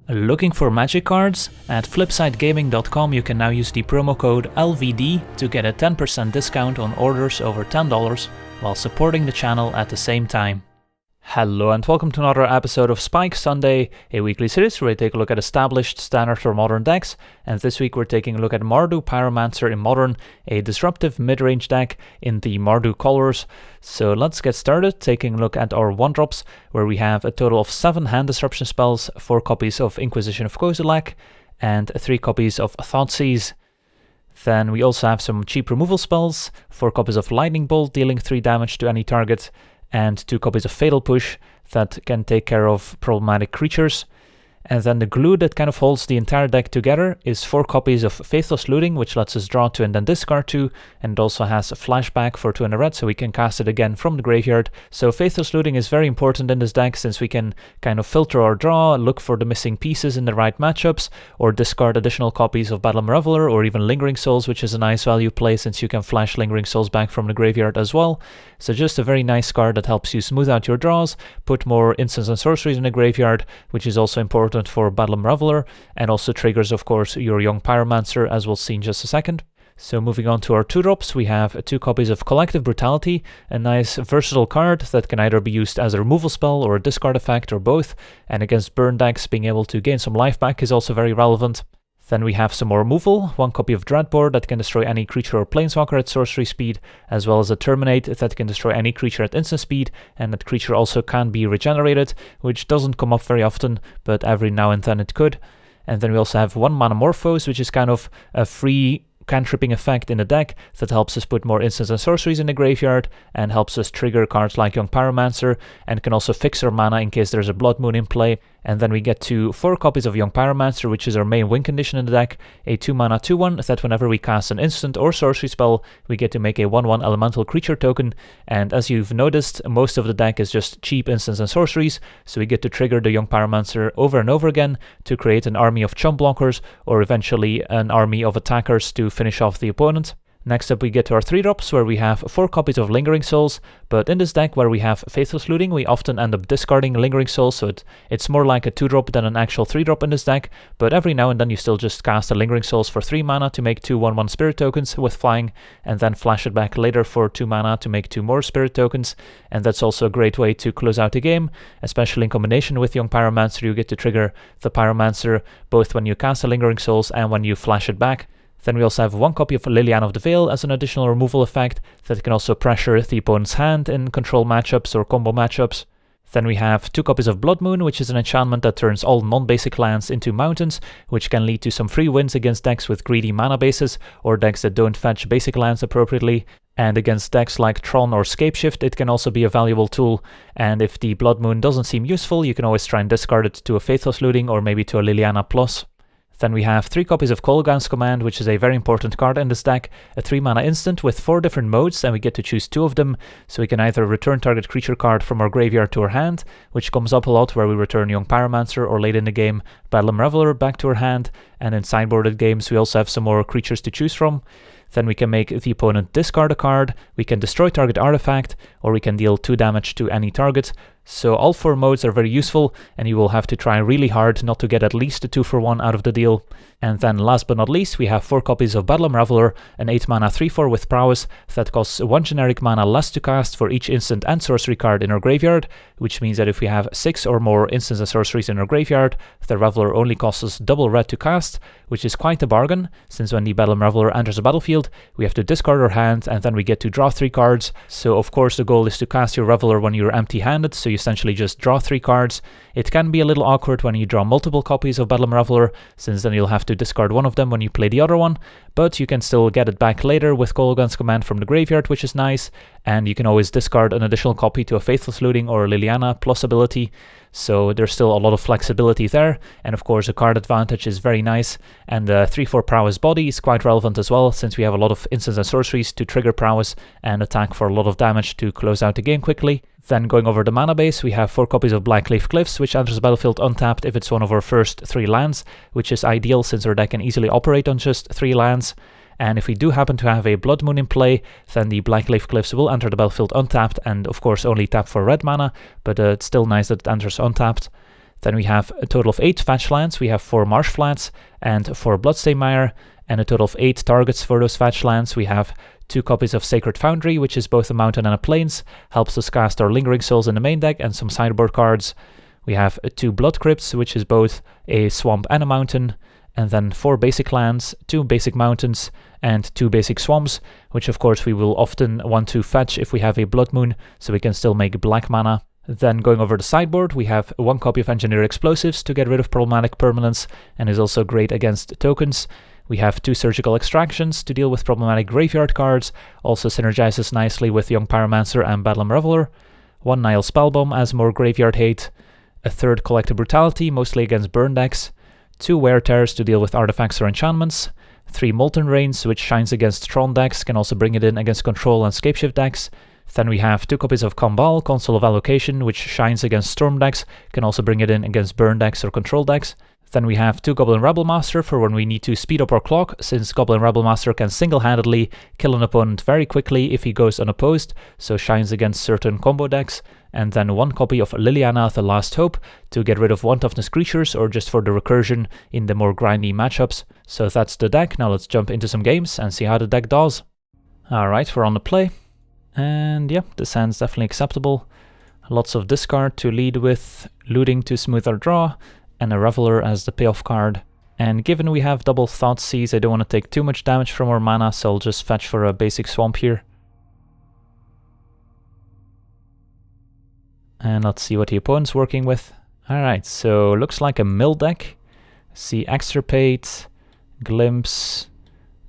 Looking for magic cards? At flipsidegaming.com you can now use the promo code LVD to get a 10% discount on orders over $10 while supporting the channel at the same time. Hello and welcome to another episode of Spike Sunday, a weekly series where we take a look at established, standard or modern decks, and this week we're taking a look at Mardu Pyromancer in Modern, a disruptive mid-range deck in the Mardu colors. So let's get started, taking a look at our 1-drops, where we have a total of 7 hand disruption spells, 4 copies of Inquisition of Kozilek, and 3 copies of Thoughtseize. Then we also have some cheap removal spells, 4 copies of Lightning Bolt dealing 3 damage to any target, and 2 copies of Fatal Push that can take care of problematic creatures. And then the glue that kind of holds the entire deck together is 4 copies of Faithless Looting, which lets us draw 2 and then discard 2, and it also has a flashback for 2 and a red, so we can cast it again from the graveyard. So Faithless Looting is very important in this deck, since we can kind of filter our draw, look for the missing pieces in the right matchups, or discard additional copies of Bedlam Reveler, or even Lingering Souls, which is a nice value play since you can flash Lingering Souls back from the graveyard as well. So just a very nice card that helps you smooth out your draws, put more instants and sorceries in the graveyard, which is also important for Bedlam Reveler, and also triggers, of course, your Young Pyromancer, as we'll see in just a second. So moving on to our 2-drops, we have 2 copies of Collective Brutality, a nice versatile card that can either be used as a removal spell or a discard effect or both, and against burn decks being able to gain some life back is also very relevant. Then we have some more removal, 1 copy of Dreadbore that can destroy any creature or planeswalker at sorcery speed, as well as a Terminate that can destroy any creature at instant speed, and that creature also can be regenerated, which doesn't come up very often, but every now and then it could. And then we also have 1 Manamorphose, which is kind of a free cantripping effect in the deck that helps us put more instants and sorceries in the graveyard and helps us trigger cards like Young Pyromancer, and can also fix our mana in case there's a Blood Moon in play. And then we get to 4 copies of Young Pyromancer, which is our main win condition in the deck, a 2-mana 2/1 that whenever we cast an instant or sorcery spell, we get to make a 1/1 elemental creature token. And as you've noticed, most of the deck is just cheap instants and sorceries, so we get to trigger the Young Pyromancer over and over again to create an army of chump blockers, or eventually an army of attackers to finish off the opponent. Next up we get to our 3-drops, where we have 4 copies of Lingering Souls, but in this deck where we have Faithless Looting, we often end up discarding Lingering Souls, so it's more like a 2-drop than an actual 3-drop in this deck, but every now and then you still just cast a Lingering Souls for 3 mana to make 2 1/1 Spirit tokens with flying, and then flash it back later for 2 mana to make 2 more Spirit tokens, and that's also a great way to close out the game, especially in combination with Young Pyromancer. You get to trigger the Pyromancer both when you cast a Lingering Souls and when you flash it back. Then we also have 1 copy of Liliana of the Veil as an additional removal effect that can also pressure the opponent's hand in control matchups or combo matchups. Then we have 2 copies of Blood Moon, which is an enchantment that turns all non-basic lands into mountains, which can lead to some free wins against decks with greedy mana bases, or decks that don't fetch basic lands appropriately. And against decks like Tron or Scapeshift, it can also be a valuable tool. And if the Blood Moon doesn't seem useful, you can always try and discard it to a Faithless Looting or maybe to a Liliana Plus. Then we have 3 copies of Kolaghan's Command, which is a very important card in this deck, a 3-mana instant with 4 different modes, and we get to choose 2 of them, so we can either return target creature card from our graveyard to our hand, which comes up a lot where we return Young Pyromancer, or late in the game, Bedlam Reveler back to our hand, and in sideboarded games we also have some more creatures to choose from. Then we can make the opponent discard a card, we can destroy target artifact, or we can deal 2 damage to any target. So all 4 modes are very useful, and you will have to try really hard not to get at least a 2-for-1 out of the deal. And then last but not least, we have 4 copies of Bedlam Reveler, an 8-mana 3/4 with prowess that costs 1 generic mana less to cast for each instant and sorcery card in our graveyard, which means that if we have 6 or more instants and sorceries in our graveyard, the Reveler only costs us double red to cast, which is quite a bargain, since when the Bedlam Reveler enters the battlefield, we have to discard our hand and then we get to draw 3 cards. So of course the goal is to cast your Reveler when you're empty-handed, so you essentially just draw 3 cards. It can be a little awkward when you draw multiple copies of Bedlam Reveler, since then you'll have to discard one of them when you play the other one, but you can still get it back later with Kolaghan's Command from the graveyard, which is nice, and you can always discard an additional copy to a Faithless Looting or a Liliana Plus ability. So there's still a lot of flexibility there, and of course a card advantage is very nice, and the 3/4 prowess body is quite relevant as well, since we have a lot of instants and sorceries to trigger prowess and attack for a lot of damage to close out the game quickly. Then going over the mana base, we have 4 copies of Blackcleave Cliffs, which enters the battlefield untapped if it's one of our first 3 lands, which is ideal since our deck can easily operate on just 3 lands. And if we do happen to have a Blood Moon in play, then the Blackcleave Cliffs will enter the battlefield untapped and of course only tap for red mana, but it's still nice that it enters untapped. Then we have a total of 8 fetch lands. We have 4 Marsh Flats and 4 Bloodstained Mire, and a total of 8 targets for those fetch lands. We have 2 copies of Sacred Foundry, which is both a mountain and a plains, helps us cast our Lingering Souls in the main deck, and some sideboard cards. We have 2 Blood Crypts, which is both a swamp and a mountain, and then 4 basic lands, 2 basic mountains, and 2 basic swamps, which of course we will often want to fetch if we have a Blood Moon, so we can still make black mana. Then going over the sideboard, we have 1 copy of Engineered Explosives to get rid of problematic permanents, and is also great against tokens. We have 2 Surgical Extractions to deal with problematic graveyard cards, also synergizes nicely with Young Pyromancer and Bedlam Reveler. 1 Nihil Spellbomb as more graveyard hate. A 3rd Collective Brutality, mostly against burn decks. 2 Wear Tears to deal with artifacts or enchantments. 3 Molten Rains, which shines against Tron decks, can also bring it in against control and scapeshift decks. Then we have 2 copies of Kambal, Consul of Allocation, which shines against storm decks, can also bring it in against burn decks or control decks. Then we have 2 Goblin Rabblemaster for when we need to speed up our clock, since Goblin Rabblemaster can single-handedly kill an opponent very quickly if he goes unopposed, so shines against certain combo decks. And then 1 copy of Liliana, the Last Hope, to get rid of 1 toughness creatures or just for the recursion in the more grindy matchups. So that's the deck. Now let's jump into some games and see how the deck does. Alright, we're on the play. And yeah, this hand's definitely acceptable. Lots of discard to lead with, looting to smooth our draw, and a Reveler as the payoff card. And given we have double Thoughtseize, I don't want to take too much damage from our mana, so I'll just fetch for a basic swamp here. And let's see what the opponent's working with. Alright, so looks like a mill deck. See Extirpate, Glimpse,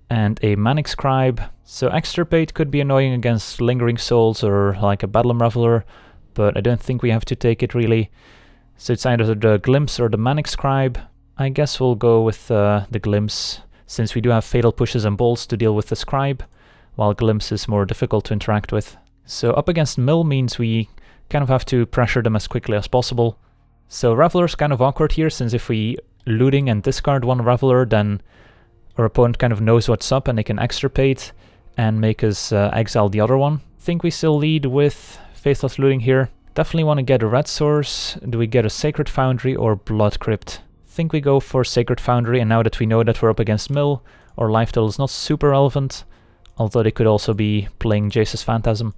and a Manic Scribe. So Extirpate could be annoying against Lingering Souls or like a Bedlam Reveler, but I don't think we have to take it really. So it's either the Glimpse or the Manic Scribe. I guess we'll go with the Glimpse, since we do have Fatal Pushes and Bolts to deal with the Scribe, while Glimpse is more difficult to interact with. So up against Mill means we kind of have to pressure them as quickly as possible. So Reveler's kind of awkward here, since if we looting and discard 1 Reveler, then our opponent kind of knows what's up and they can Extirpate and make us exile the other one. I think we still lead with Faithless Looting here. Definitely want to get a red source. Do we get a Sacred Foundry or Blood Crypt? I think we go for Sacred Foundry, and now that we know that we're up against Mill, our life total is not super relevant, although they could also be playing Jace's Phantasm.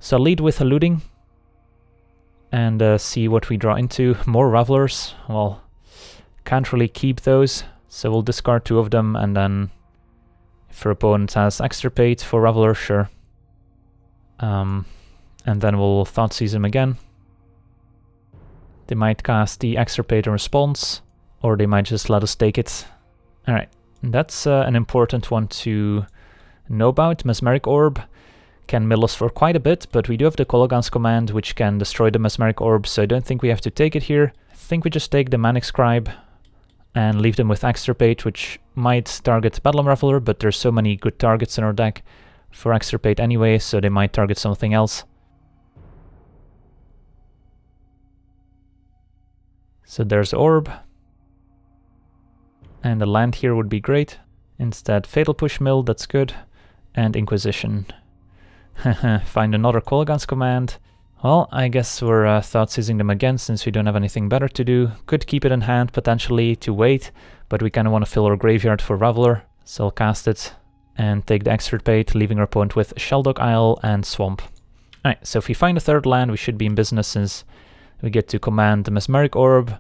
So I'll lead with a looting and see what we draw into. More Revelers. Well, can't really keep those, so we'll discard 2 of them, and then if our opponent has Extirpate for Reveler, sure. And then we'll Thoughtseize him again. They might cast the Extirpate in response, or they might just let us take it. Alright, that's an important one to know about. Mesmeric Orb can mill us for quite a bit, but we do have the Kolaghan's command, which can destroy the Mesmeric Orb, so I don't think we have to take it here. I think we just take the Manic Scribe and leave them with Extirpate, which might target Bedlam Reveler, but there's so many good targets in our deck for Extirpate anyway, so they might target something else. So there's Orb. And the land here would be great. Instead, Fatal Push Mill, that's good. And Inquisition. Find another Kolaghan's command. Well, I guess we're Thoughtseizing them again, since we don't have anything better to do. Could keep it in hand, potentially, to wait, but we kind of want to fill our graveyard for Reveler. So I'll cast it and take the Extirpate, leaving our opponent with Sheldog Isle and Swamp. Alright, so if we find a 3rd land, we should be in business, since we get to command the Mesmeric Orb.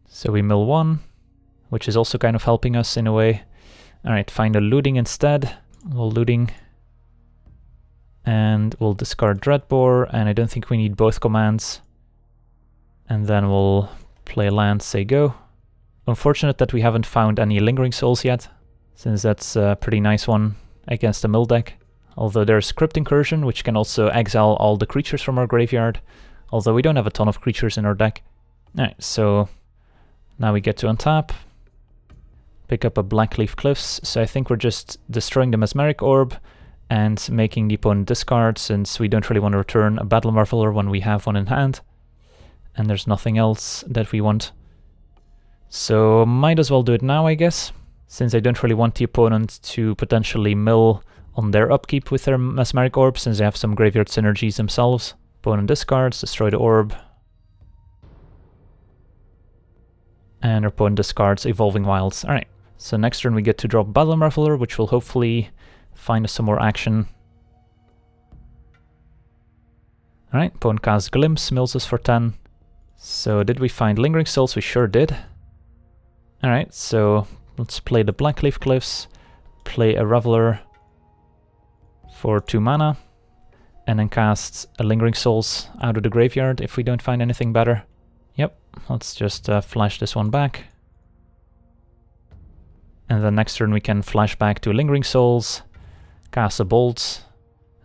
So we mill 1, which is also kind of helping us in a way. Alright, find a looting instead. We'll looting. And we'll discard Dreadbore, and I don't think we need both commands. And then we'll play land, say go. Unfortunate that we haven't found any Lingering Souls yet, since that's a pretty nice one against the mill deck. Although there's Crypt Incursion, which can also exile all the creatures from our graveyard, although we don't have a ton of creatures in our deck. Alright, so now we get to untap, pick up a Blackcleave Cliffs, so I think we're just destroying the Mesmeric Orb and making the opponent discard, since we don't really want to return a Bedlam Reveler when we have one in hand, and there's nothing else that we want. So might as well do it now, I guess, since I don't really want the opponent to potentially mill on their upkeep with their Mesmeric Orb, since they have some graveyard synergies themselves. Opponent discards, destroy the orb. And our opponent discards Evolving Wilds. Alright, so next turn we get to drop Bedlam Reveler, which will hopefully find us some more action. Alright, opponent casts Glimpse, mills us for 10. So did we find Lingering Souls? We sure did. Alright, so let's play the Blackcleave Cliffs, play a Reveler for 2 mana, and then cast a Lingering Souls out of the graveyard if we don't find anything better. Yep, let's just flash this one back. And then next turn we can flash back to Lingering Souls, cast a Bolt.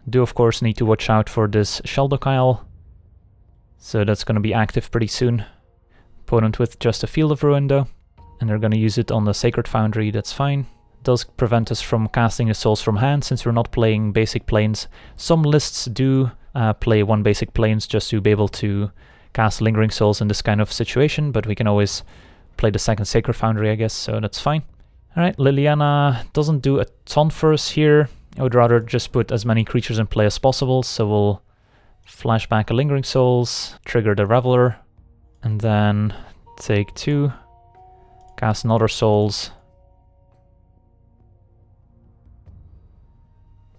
Do of course need to watch out for this Sheldock Isle, so that's going to be active pretty soon. Opponent with just a Field of Ruin though, and they're going to use it on the Sacred Foundry, that's fine. Does prevent us from casting the souls from hand since we're not playing basic planes. Some lists do play 1 basic planes just to be able to cast Lingering Souls in this kind of situation, but we can always play the second Sacred Foundry, I guess, so that's fine. Alright, Liliana doesn't do a ton for us here. I would rather just put as many creatures in play as possible, so we'll flash back a Lingering Souls, trigger the Reveler, and then take 2, cast another Souls,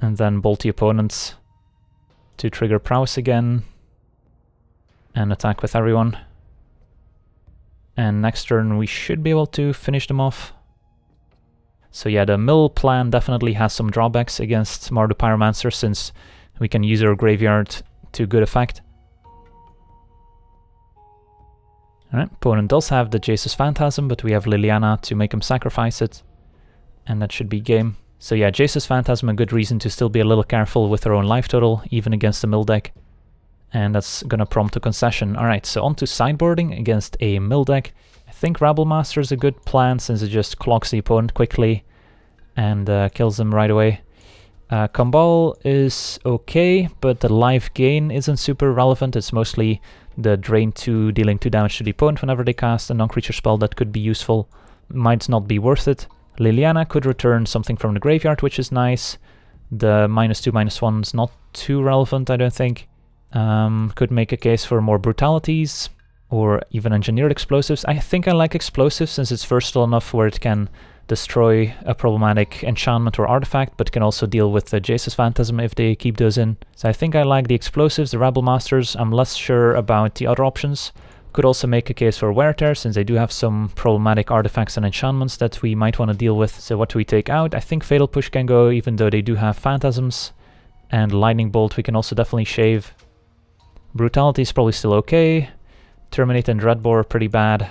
and then bolt the opponents to trigger Prowess again, and attack with everyone. And next turn we should be able to finish them off. So yeah, the mill plan definitely has some drawbacks against Mardu Pyromancer since we can use our graveyard to good effect. Alright, opponent does have the Jace's Phantasm, but we have Liliana to make him sacrifice it. And that should be game. So yeah, Jace's Phantasm, a good reason to still be a little careful with our own life total, even against the mill deck. And that's gonna prompt a concession. Alright, so on to sideboarding against a mill deck. I think Rabblemaster is a good plan since it just clocks the opponent quickly and kills them right away. Kambal is okay, but the life gain isn't super relevant. It's mostly the drain 2 dealing 2 damage to the opponent whenever they cast a non-creature spell that could be useful. Might not be worth it. Liliana could return something from the graveyard, which is nice. The -2/-1 is not too relevant, I don't think. Could make a case for more brutalities, or even engineered explosives. I think I like explosives since it's versatile enough where it can destroy a problematic enchantment or artifact, but can also deal with the Jace's Phantasm if they keep those in. So I think I like the explosives, the Rabblemasters. I'm less sure about the other options. Could also make a case for Wear Tear since they do have some problematic artifacts and enchantments that we might want to deal with. So what do we take out? I think Fatal Push can go even though they do have Phantasms. And Lightning Bolt we can also definitely shave. Brutality is probably still okay. Terminate and Dreadbore are pretty bad.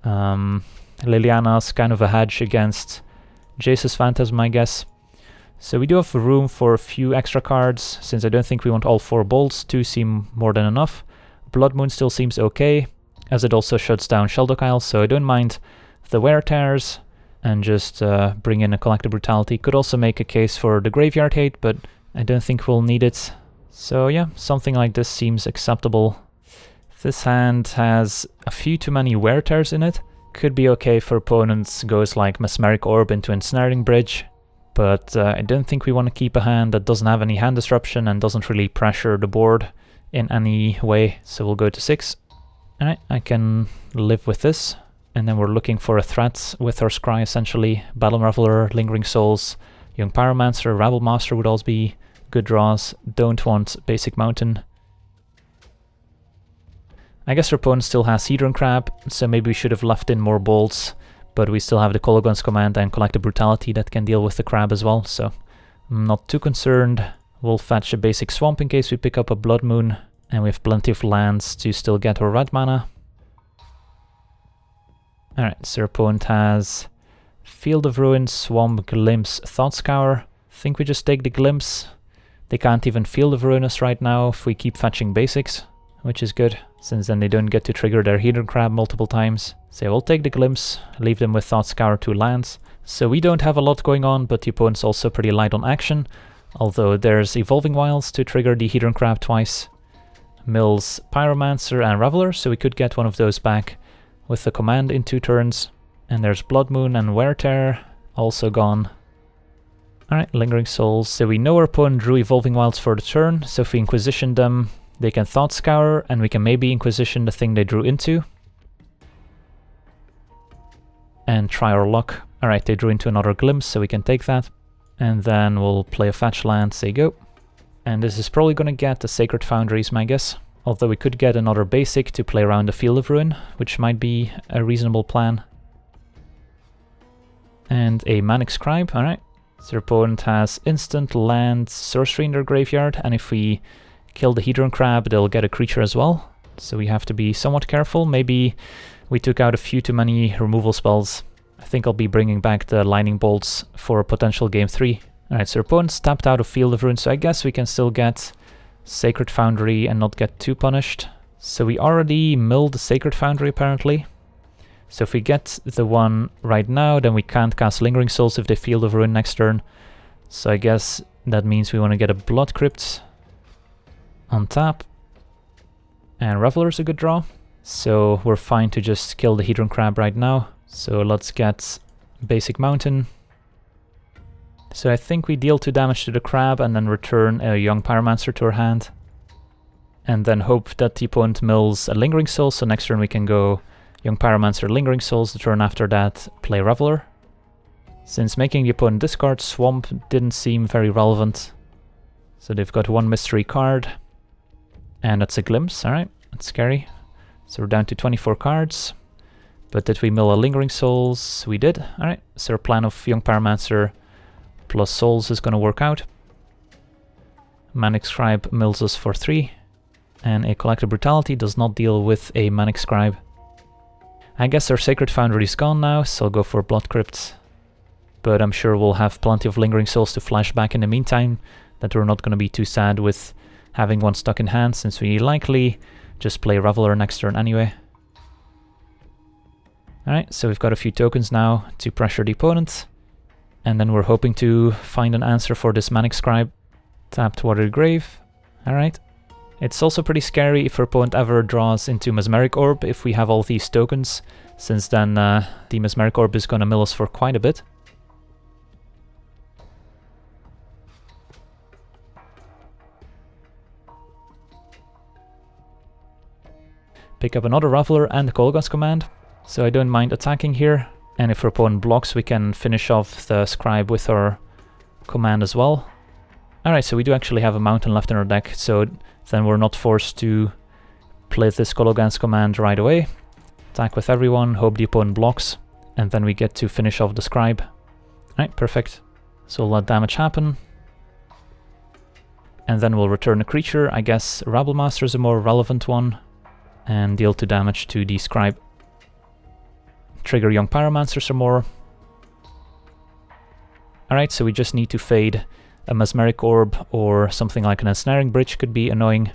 Liliana's kind of a hedge against Jace's Phantasm, I guess. So we do have room for a few extra cards, since I don't think we want all 4 bolts. 2 seem more than enough. Blood Moon still seems okay, as it also shuts down Sheldock Isle, so I don't mind the Wear Tears, and just bring in a Collective Brutality. Could also make a case for the Graveyard Hate, but I don't think we'll need it. So yeah, something like this seems acceptable. This hand has a few too many Wear Tears in it. Could be okay for opponents, goes like Mesmeric Orb into Ensnaring Bridge, but I don't think we want to keep a hand that doesn't have any hand disruption and doesn't really pressure the board in any way, so we'll go to 6. Alright, I can live with this, and then we're looking for a threat with our Scry essentially. Bedlam Reveler, Lingering Souls, Young Pyromancer, Rabblemaster would also be good draws. Don't want Basic Mountain. I guess our opponent still has Hedron Crab, so maybe we should have left in more bolts, but we still have the Kolaghan's Command and Collective Brutality that can deal with the crab as well, so I'm not too concerned. We'll fetch a basic Swamp in case we pick up a Blood Moon, and we have plenty of lands to still get our red mana. Alright, so our opponent has Field of Ruin, Swamp, Glimpse, Thoughtscour. I think we just take the Glimpse. They can't even Field of Ruin us right now if we keep fetching basics, which is good, since then they don't get to trigger their Hedron Crab multiple times. So we'll take the Glimpse, leave them with Thoughtscour 2 lands. So we don't have a lot going on, but the opponent's also pretty light on action, although there's Evolving Wilds to trigger the Hedron Crab twice. Mills Pyromancer and Reveler, so we could get one of those back with the command in 2 turns. And there's Blood Moon and Wear Tear, also gone. Alright, Lingering Souls. So we know our opponent drew Evolving Wilds for the turn, so if we Inquisition them, they can Thought Scour, and we can maybe Inquisition the thing they drew into. And try our luck. Alright, they drew into another Glimpse, so we can take that. And then we'll play a fetch land, say go. And this is probably going to get the Sacred Foundry is my guess. Although we could get another basic to play around the Field of Ruin, which might be a reasonable plan. And a Manic Scribe, alright. So their opponent has instant, land, sorcery in their graveyard, and if we kill the Hedron Crab, they'll get a creature as well. So we have to be somewhat careful. Maybe we took out a few too many removal spells. I think I'll be bringing back the Lightning Bolts for a potential game 3. Alright, so our opponent's tapped out of Field of Ruin, so I guess we can still get Sacred Foundry and not get too punished. So we already milled the Sacred Foundry apparently. So if we get the one right now, then we can't cast Lingering Souls if they Field of Ruin next turn. So I guess that means we want to get a Blood Crypt on tap. And Reveler's a good draw. So we're fine to just kill the Hedron Crab right now. So let's get Basic Mountain. So I think we deal 2 damage to the crab and then return a Young Pyromancer to our hand. And then hope that the opponent mills a Lingering Soul, so next turn we can go Young Pyromancer, Lingering Souls, the turn after that play Reveler. Since making the opponent discard Swamp didn't seem very relevant. So they've got 1 mystery card. And that's a Glimpse, alright, that's scary. So we're down to 24 cards. But did we mill a Lingering Souls? We did, alright. So our plan of Young Pyromancer plus Souls is going to work out. Manic Scribe mills us for 3. And a Collective Brutality does not deal with a Manic Scribe. I guess our Sacred Foundry is gone now, so I'll go for Blood Crypt. But I'm sure we'll have plenty of Lingering Souls to flash back in the meantime, that we're not going to be too sad with having one stuck in hand, since we likely just play Reveler next turn anyway. Alright, so we've got a few tokens now to pressure the opponent. And then we're hoping to find an answer for this Manic Scribe. Tapped Watery Grave. Alright. It's also pretty scary if our opponent ever draws into Mesmeric Orb if we have all these tokens, since then the Mesmeric Orb is going to mill us for quite a bit. Pick up another Reveler and the Kolaghan's Command, so I don't mind attacking here. And if our opponent blocks, we can finish off the Scribe with our command as well. Alright, so we do actually have a mountain left in our deck, so then we're not forced to play this Kolaghan's Command right away. Attack with everyone, hope the opponent blocks, and then we get to finish off the Scribe. Alright, perfect. So we'll let damage happen. And then we'll return a creature. I guess Rabblemaster is a more relevant one. And deal 2 damage to the Scribe. Trigger Young Pyromancer some more. Alright, so we just need to fade a Mesmeric Orb, or something like an Ensnaring Bridge could be annoying.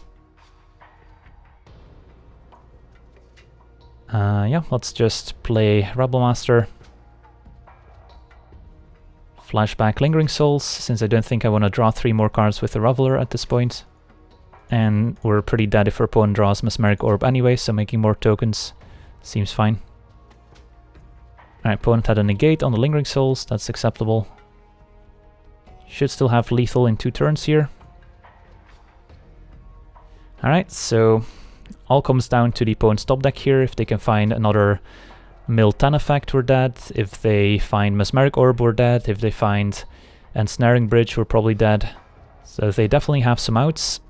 Yeah, let's just play Rabblemaster. Flashback Lingering Souls, since I don't think I want to draw 3 more cards with the Reveler at this point. And we're pretty dead if our opponent draws Mesmeric Orb anyway, so making more tokens seems fine. Alright, opponent had a negate on the Lingering Souls, that's acceptable. Should still have lethal in 2 turns here. Alright, so all comes down to the opponent's top deck here. If they can find another Mill 10 effect, we're dead. If they find Mesmeric Orb, we're dead. If they find Ensnaring Bridge, we're probably dead. So they definitely have some outs.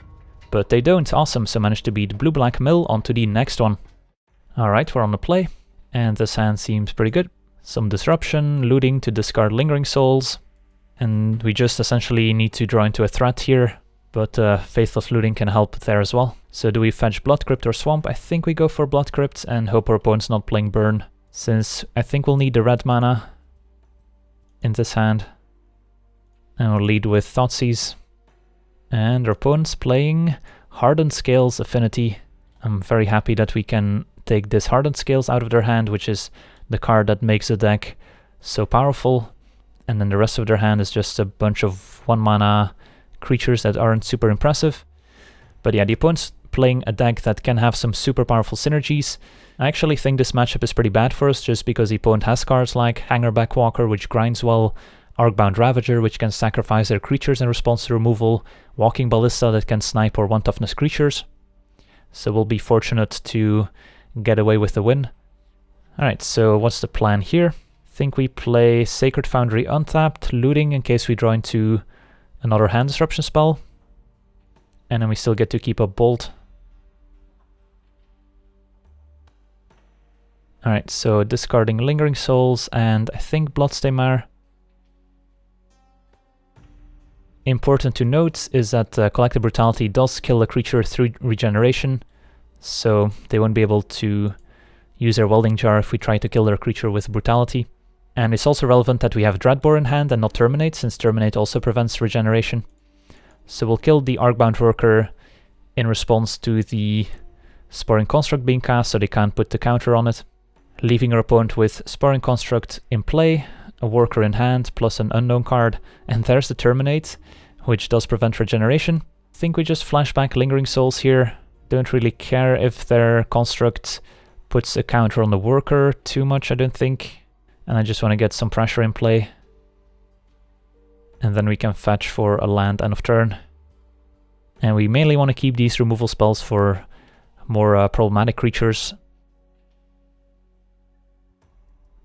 But they don't. Awesome, so managed to beat blue-black mill onto the next one. Alright, we're on the play. And this hand seems pretty good. Some disruption, looting to discard Lingering Souls. And we just essentially need to draw into a threat here. But Faithless Looting can help there as well. So do we fetch Blood Crypt or Swamp? I think we go for Blood Crypt and hope our opponent's not playing Burn, since I think we'll need the red mana in this hand. And we'll lead with Thoughtseize. And our opponent's playing Hardened Scales Affinity. I'm very happy that we can take this Hardened Scales out of their hand, which is the card that makes the deck so powerful. And then the rest of their hand is just a bunch of 1 mana creatures that aren't super impressive. But yeah, the opponent's playing a deck that can have some super powerful synergies. I actually think this matchup is pretty bad for us, just because the opponent has cards like Hangerback Walker, which grinds well, Arcbound Ravager, which can sacrifice their creatures in response to removal, Walking Ballista that can snipe or 1 toughness creatures. So we'll be fortunate to get away with the win. Alright, so what's the plan here? I think we play Sacred Foundry untapped, looting in case we draw into another hand disruption spell. And then we still get to keep up Bolt. Alright, so discarding Lingering Souls and I think Bloodstained Mire. Important to note is that Collective Brutality does kill a creature through regeneration, so they won't be able to use their Welding Jar if we try to kill their creature with Brutality. And it's also relevant that we have Dreadbore in hand and not Terminate, since Terminate also prevents regeneration. So we'll kill the Arcbound Worker in response to the Sporing Construct being cast, so they can't put the counter on it, leaving our opponent with Sporing Construct in play, a Worker in hand, plus an unknown card, and there's the Terminate, which does prevent regeneration. I think we just flash back Lingering Souls here. Don't really care if their Construct puts a counter on the Worker too much, I don't think. And I just want to get some pressure in play. And then we can fetch for a land end of turn. And we mainly want to keep these removal spells for more problematic creatures,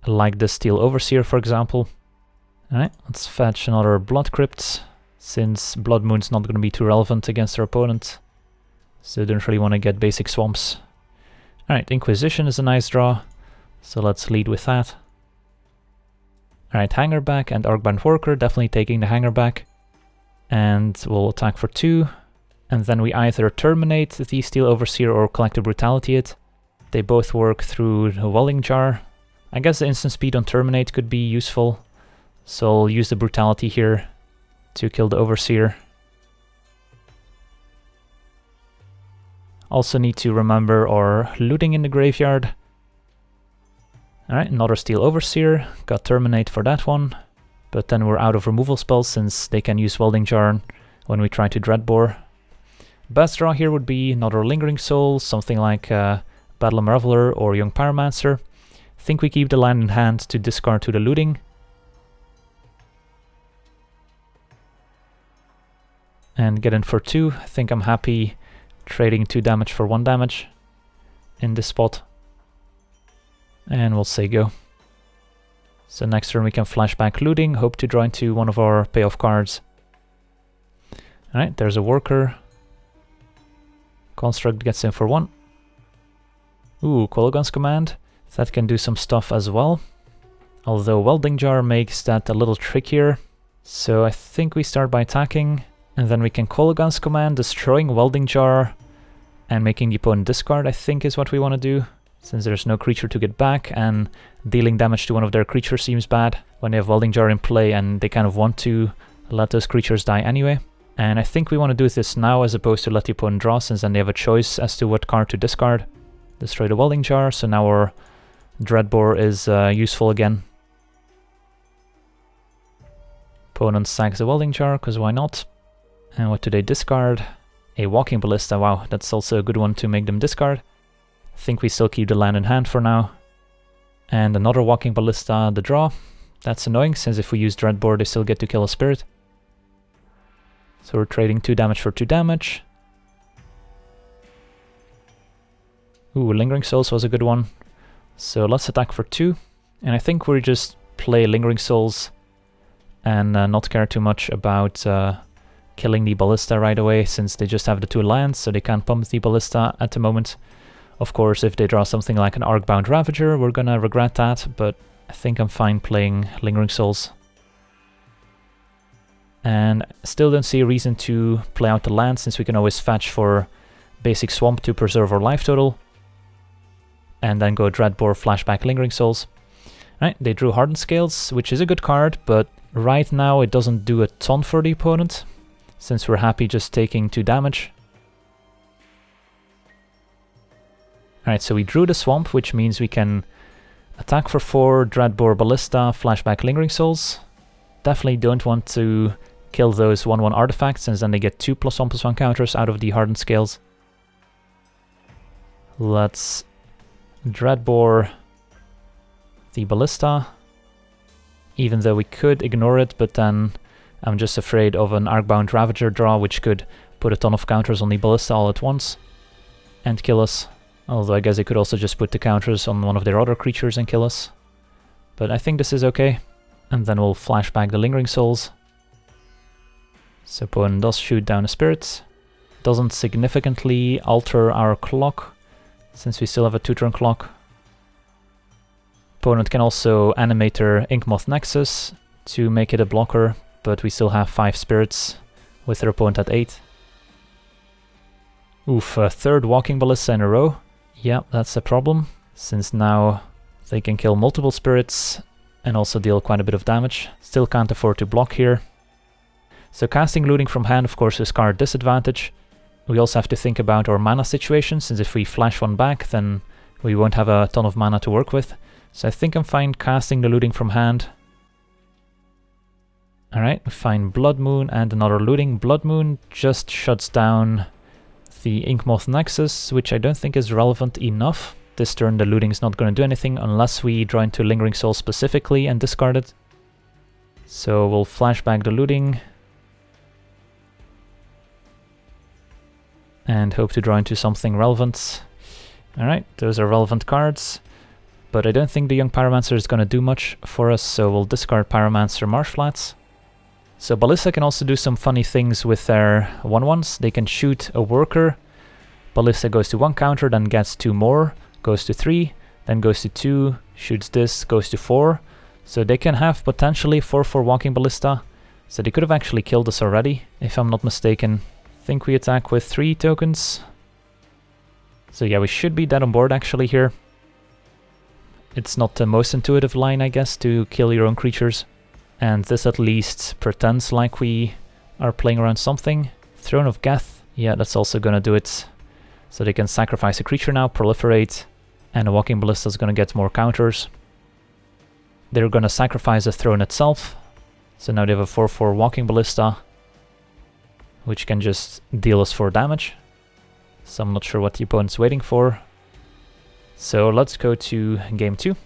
like the Steel Overseer, for example. Alright, let's fetch another Blood Crypt, since Blood Moon's not going to be too relevant against our opponent. So don't really want to get basic swamps. Alright, Inquisition is a nice draw, so let's lead with that. Alright, Hanger back and Arcbound Worker, definitely taking the Hanger back. And we'll attack for 2. And then we either terminate the Steel Overseer or Collective Brutality it. They both work through the Welding Jar. I guess the instant speed on Terminate could be useful, so I'll use the Brutality here to kill the Overseer. Also need to remember our looting in the graveyard. Alright, another Steel Overseer, got Terminate for that one, but then we're out of removal spells since they can use Welding Jar when we try to Dreadbore. Best draw here would be another Lingering Soul, something like Bedlam Reveler or Young Pyromancer. I think we keep the land in hand to discard to the looting. And get in for 2. I think I'm happy trading 2 damage for 1 damage in this spot. And we'll say go. So next turn we can flash back looting, hope to draw into one of our payoff cards. Alright, there's a Worker. Construct gets in for 1. Ooh, Kolaghan's Command. That can do some stuff as well. Although Welding Jar makes that a little trickier. So I think we start by attacking, and then we can Kolaghan's Command, destroying Welding Jar and making the opponent discard, I think is what we want to do, since there's no creature to get back, and dealing damage to one of their creatures seems bad when they have Welding Jar in play and they kind of want to let those creatures die anyway. And I think we want to do this now as opposed to let the opponent draw, since then they have a choice as to what card to discard. Destroy the Welding Jar, so now our Dreadbore is useful again. Opponent sacks the Welding Jar, because why not? And what do they discard? A Walking Ballista, wow, that's also a good one to make them discard. I think we still keep the land in hand for now. And another Walking Ballista, the draw. That's annoying, since if we use Dreadbore they still get to kill a spirit. So we're trading 2 damage for 2 damage. Ooh, Lingering Souls was a good one. So let's attack for 2. And I think we just play Lingering Souls and not care too much about killing the Ballista right away, since they just have the 2 lands, so they can't pump the Ballista at the moment. Of course, if they draw something like an Arcbound Ravager, we're gonna regret that, but I think I'm fine playing Lingering Souls. And still don't see a reason to play out the land, since we can always fetch for basic Swamp to preserve our life total. And then go Dreadbore, flashback Lingering Souls. Right, they drew Hardened Scales, which is a good card, but right now it doesn't do a ton for the opponent, since we're happy just taking 2 damage. Alright, so we drew the Swamp, which means we can attack for 4, Dreadbore, Ballista, flashback Lingering Souls. Definitely don't want to kill those 1/1 artifacts, since then they get 2 +1/+1 counters out of the Hardened Scales. Let's Dreadbore the Ballista. even though we could ignore it, but then I'm just afraid of an Arcbound Ravager draw, which could put a ton of counters on the Ballista all at once and kill us. Although I guess they could also just put the counters on one of their other creatures and kill us. But I think this is okay. And then we'll flash back the Lingering Souls. So opponent does shoot down a Spirit. Doesn't significantly alter our clock, since we still have a 2-turn clock. Opponent can also animate their Inkmoth Nexus to make it a blocker, but we still have 5 Spirits with their opponent at 8. Oof, a third Walking Ballista in a row. Yeah, that's a problem, since now they can kill multiple Spirits and also deal quite a bit of damage. Still can't afford to block here. So casting Looting from hand, of course, is card disadvantage. We also have to think about our mana situation, since if we flash one back, then we won't have a ton of mana to work with. So I think I'm fine casting the Looting from hand. Alright, we find Blood Moon and another Looting. Blood Moon just shuts down the Inkmoth Nexus, which I don't think is relevant enough. This turn the Looting is not going to do anything unless we draw into Lingering Soul specifically and discard it. So we'll flash back the Looting. And hope to draw into something relevant. Alright, those are relevant cards. But I don't think the Young Pyromancer is going to do much for us, so we'll discard Pyromancer Marsh Flats. So Ballista can also do some funny things with their 1/1s. They can shoot a worker. Ballista goes to 1 counter, then gets 2 more, goes to 3, then goes to 2, shoots this, goes to 4. So they can have potentially 4/4 Walking Ballista. So they could have actually killed us already, if I'm not mistaken. I think we attack with 3 tokens. So yeah, we should be dead on board actually here. It's not the most intuitive line, I guess, to kill your own creatures. And this at least pretends like we are playing around something. Throne of Geth, yeah, that's also gonna do it. So they can sacrifice a creature now, proliferate, and a Walking Ballista is gonna get more counters. They're gonna sacrifice the throne itself. So now they have a 4/4 Walking Ballista, which can just deal us 4 damage. So I'm not sure what the opponent's waiting for. So let's go to game 2.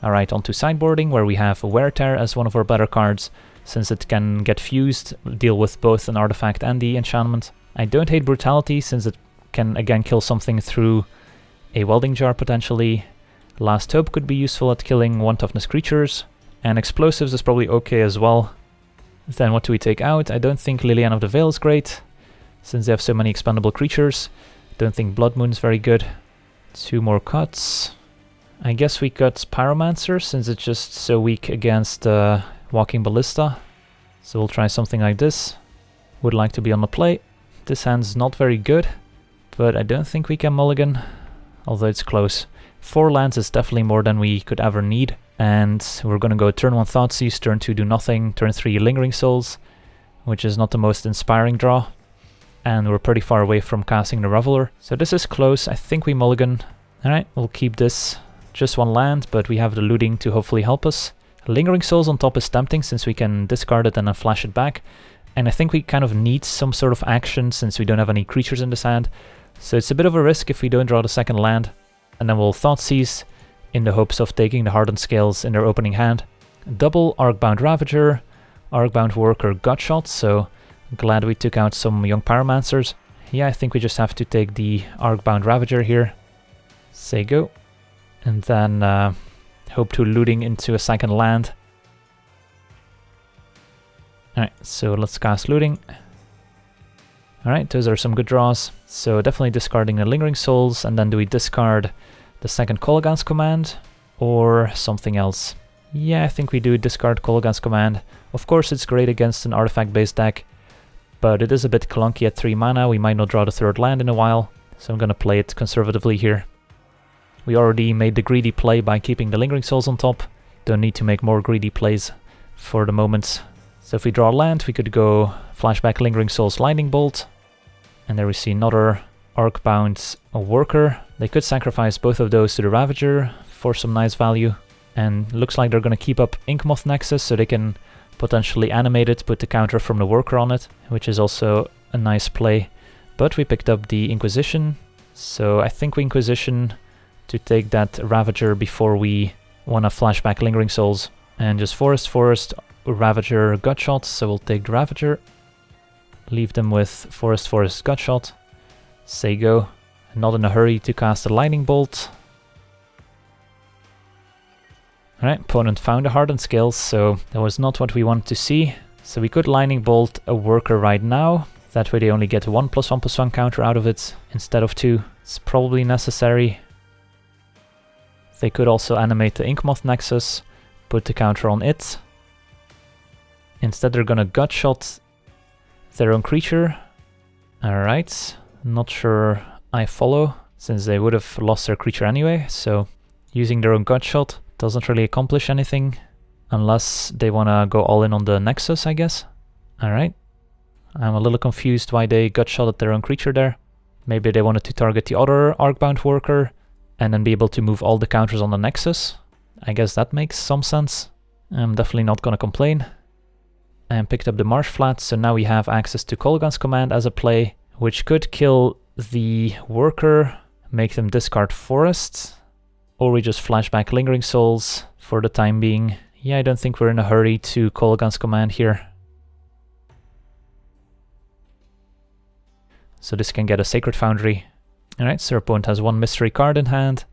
Alright, on to sideboarding, where we have Wear Tear as one of our better cards, since it can get fused, deal with both an artifact and the enchantment. I don't hate Brutality, since it can again kill something through a Welding Jar potentially. Last Hope could be useful at killing 1 toughness creatures, and Explosives is probably okay as well. Then what do we take out? I don't think Liliana of the Veil is great, since they have so many expendable creatures. Don't think Blood Moon is very good. 2 more cuts. I guess we cut Pyromancer, since it's just so weak against Walking Ballista. So we'll try something like this. Would like to be on the play. This hand's not very good, but I don't think we can mulligan, although it's close. 4 lands is definitely more than we could ever need. And we're gonna go turn 1 Thoughtseize, turn 2 do nothing, turn 3 Lingering Souls, which is not the most inspiring draw. And we're pretty far away from casting the Reveler. So this is close, I think we mulligan. Alright, we'll keep this. Just 1 land, but we have the Looting to hopefully help us. Lingering Souls on top is tempting, since we can discard it and then flash it back. And I think we kind of need some sort of action, since we don't have any creatures in this hand. So it's a bit of a risk if we don't draw the second land. And then we'll Thoughtseize, in the hopes of taking the Hardened Scales in their opening hand. Double Arcbound Ravager, Arcbound Worker Gutshot, so glad we took out some Young Pyromancers. Yeah, I think we just have to take the Arcbound Ravager here. Say go. And then hope to Looting into a second land. Alright, so let's cast Looting. Alright, those are some good draws. So definitely discarding the Lingering Souls, and then do we discard the second Kolaghan's Command, or something else? Yeah, I think we do discard Kolaghan's Command. Of course it's great against an artifact-based deck, but it is a bit clunky at 3 mana, we might not draw the 3rd land in a while, so I'm gonna play it conservatively here. We already made the greedy play by keeping the Lingering Souls on top, don't need to make more greedy plays for the moment. So if we draw land, we could go flashback Lingering Souls Lightning Bolt, and there we see another Arcbound Worker. They could sacrifice both of those to the Ravager for some nice value, and looks like they're gonna keep up Inkmoth Nexus, so they can potentially animate it, put the counter from the Worker on it, which is also a nice play. But we picked up the Inquisition, so I think we Inquisition to take that Ravager before we wanna flashback Lingering Souls. And just Forest, Ravager, Gutshot, so we'll take the Ravager. Leave them with Forest, Gutshot. Say go. Not in a hurry to cast a Lightning Bolt. Alright, opponent found a Hardened Scales, so that was not what we wanted to see. So we could Lightning Bolt a Worker right now. That way they only get 1+1/+1 counter out of it instead of 2. It's probably necessary. They could also animate the Inkmoth Nexus, put the counter on it. Instead they're gonna Gutshot their own creature. Alright, not sure I follow, since they would have lost their creature anyway, so using their own Gutshot doesn't really accomplish anything, unless they wanna go all in on the Nexus, I guess. Alright, I'm a little confused why they Gutshot at their own creature there. Maybe they wanted to target the other Arcbound Worker, and then be able to move all the counters on the Nexus. I guess that makes some sense. I'm definitely not gonna complain. And picked up the Marsh Flats, so now we have access to Kolaghan's command as a play, which could kill the Worker, make them discard Forests, or we just flashback Lingering Souls for the time being. Yeah, I don't think we're in a hurry to Kolaghan's command here. So this can get a Sacred Foundry. Alright, so our opponent has one mystery card in hand.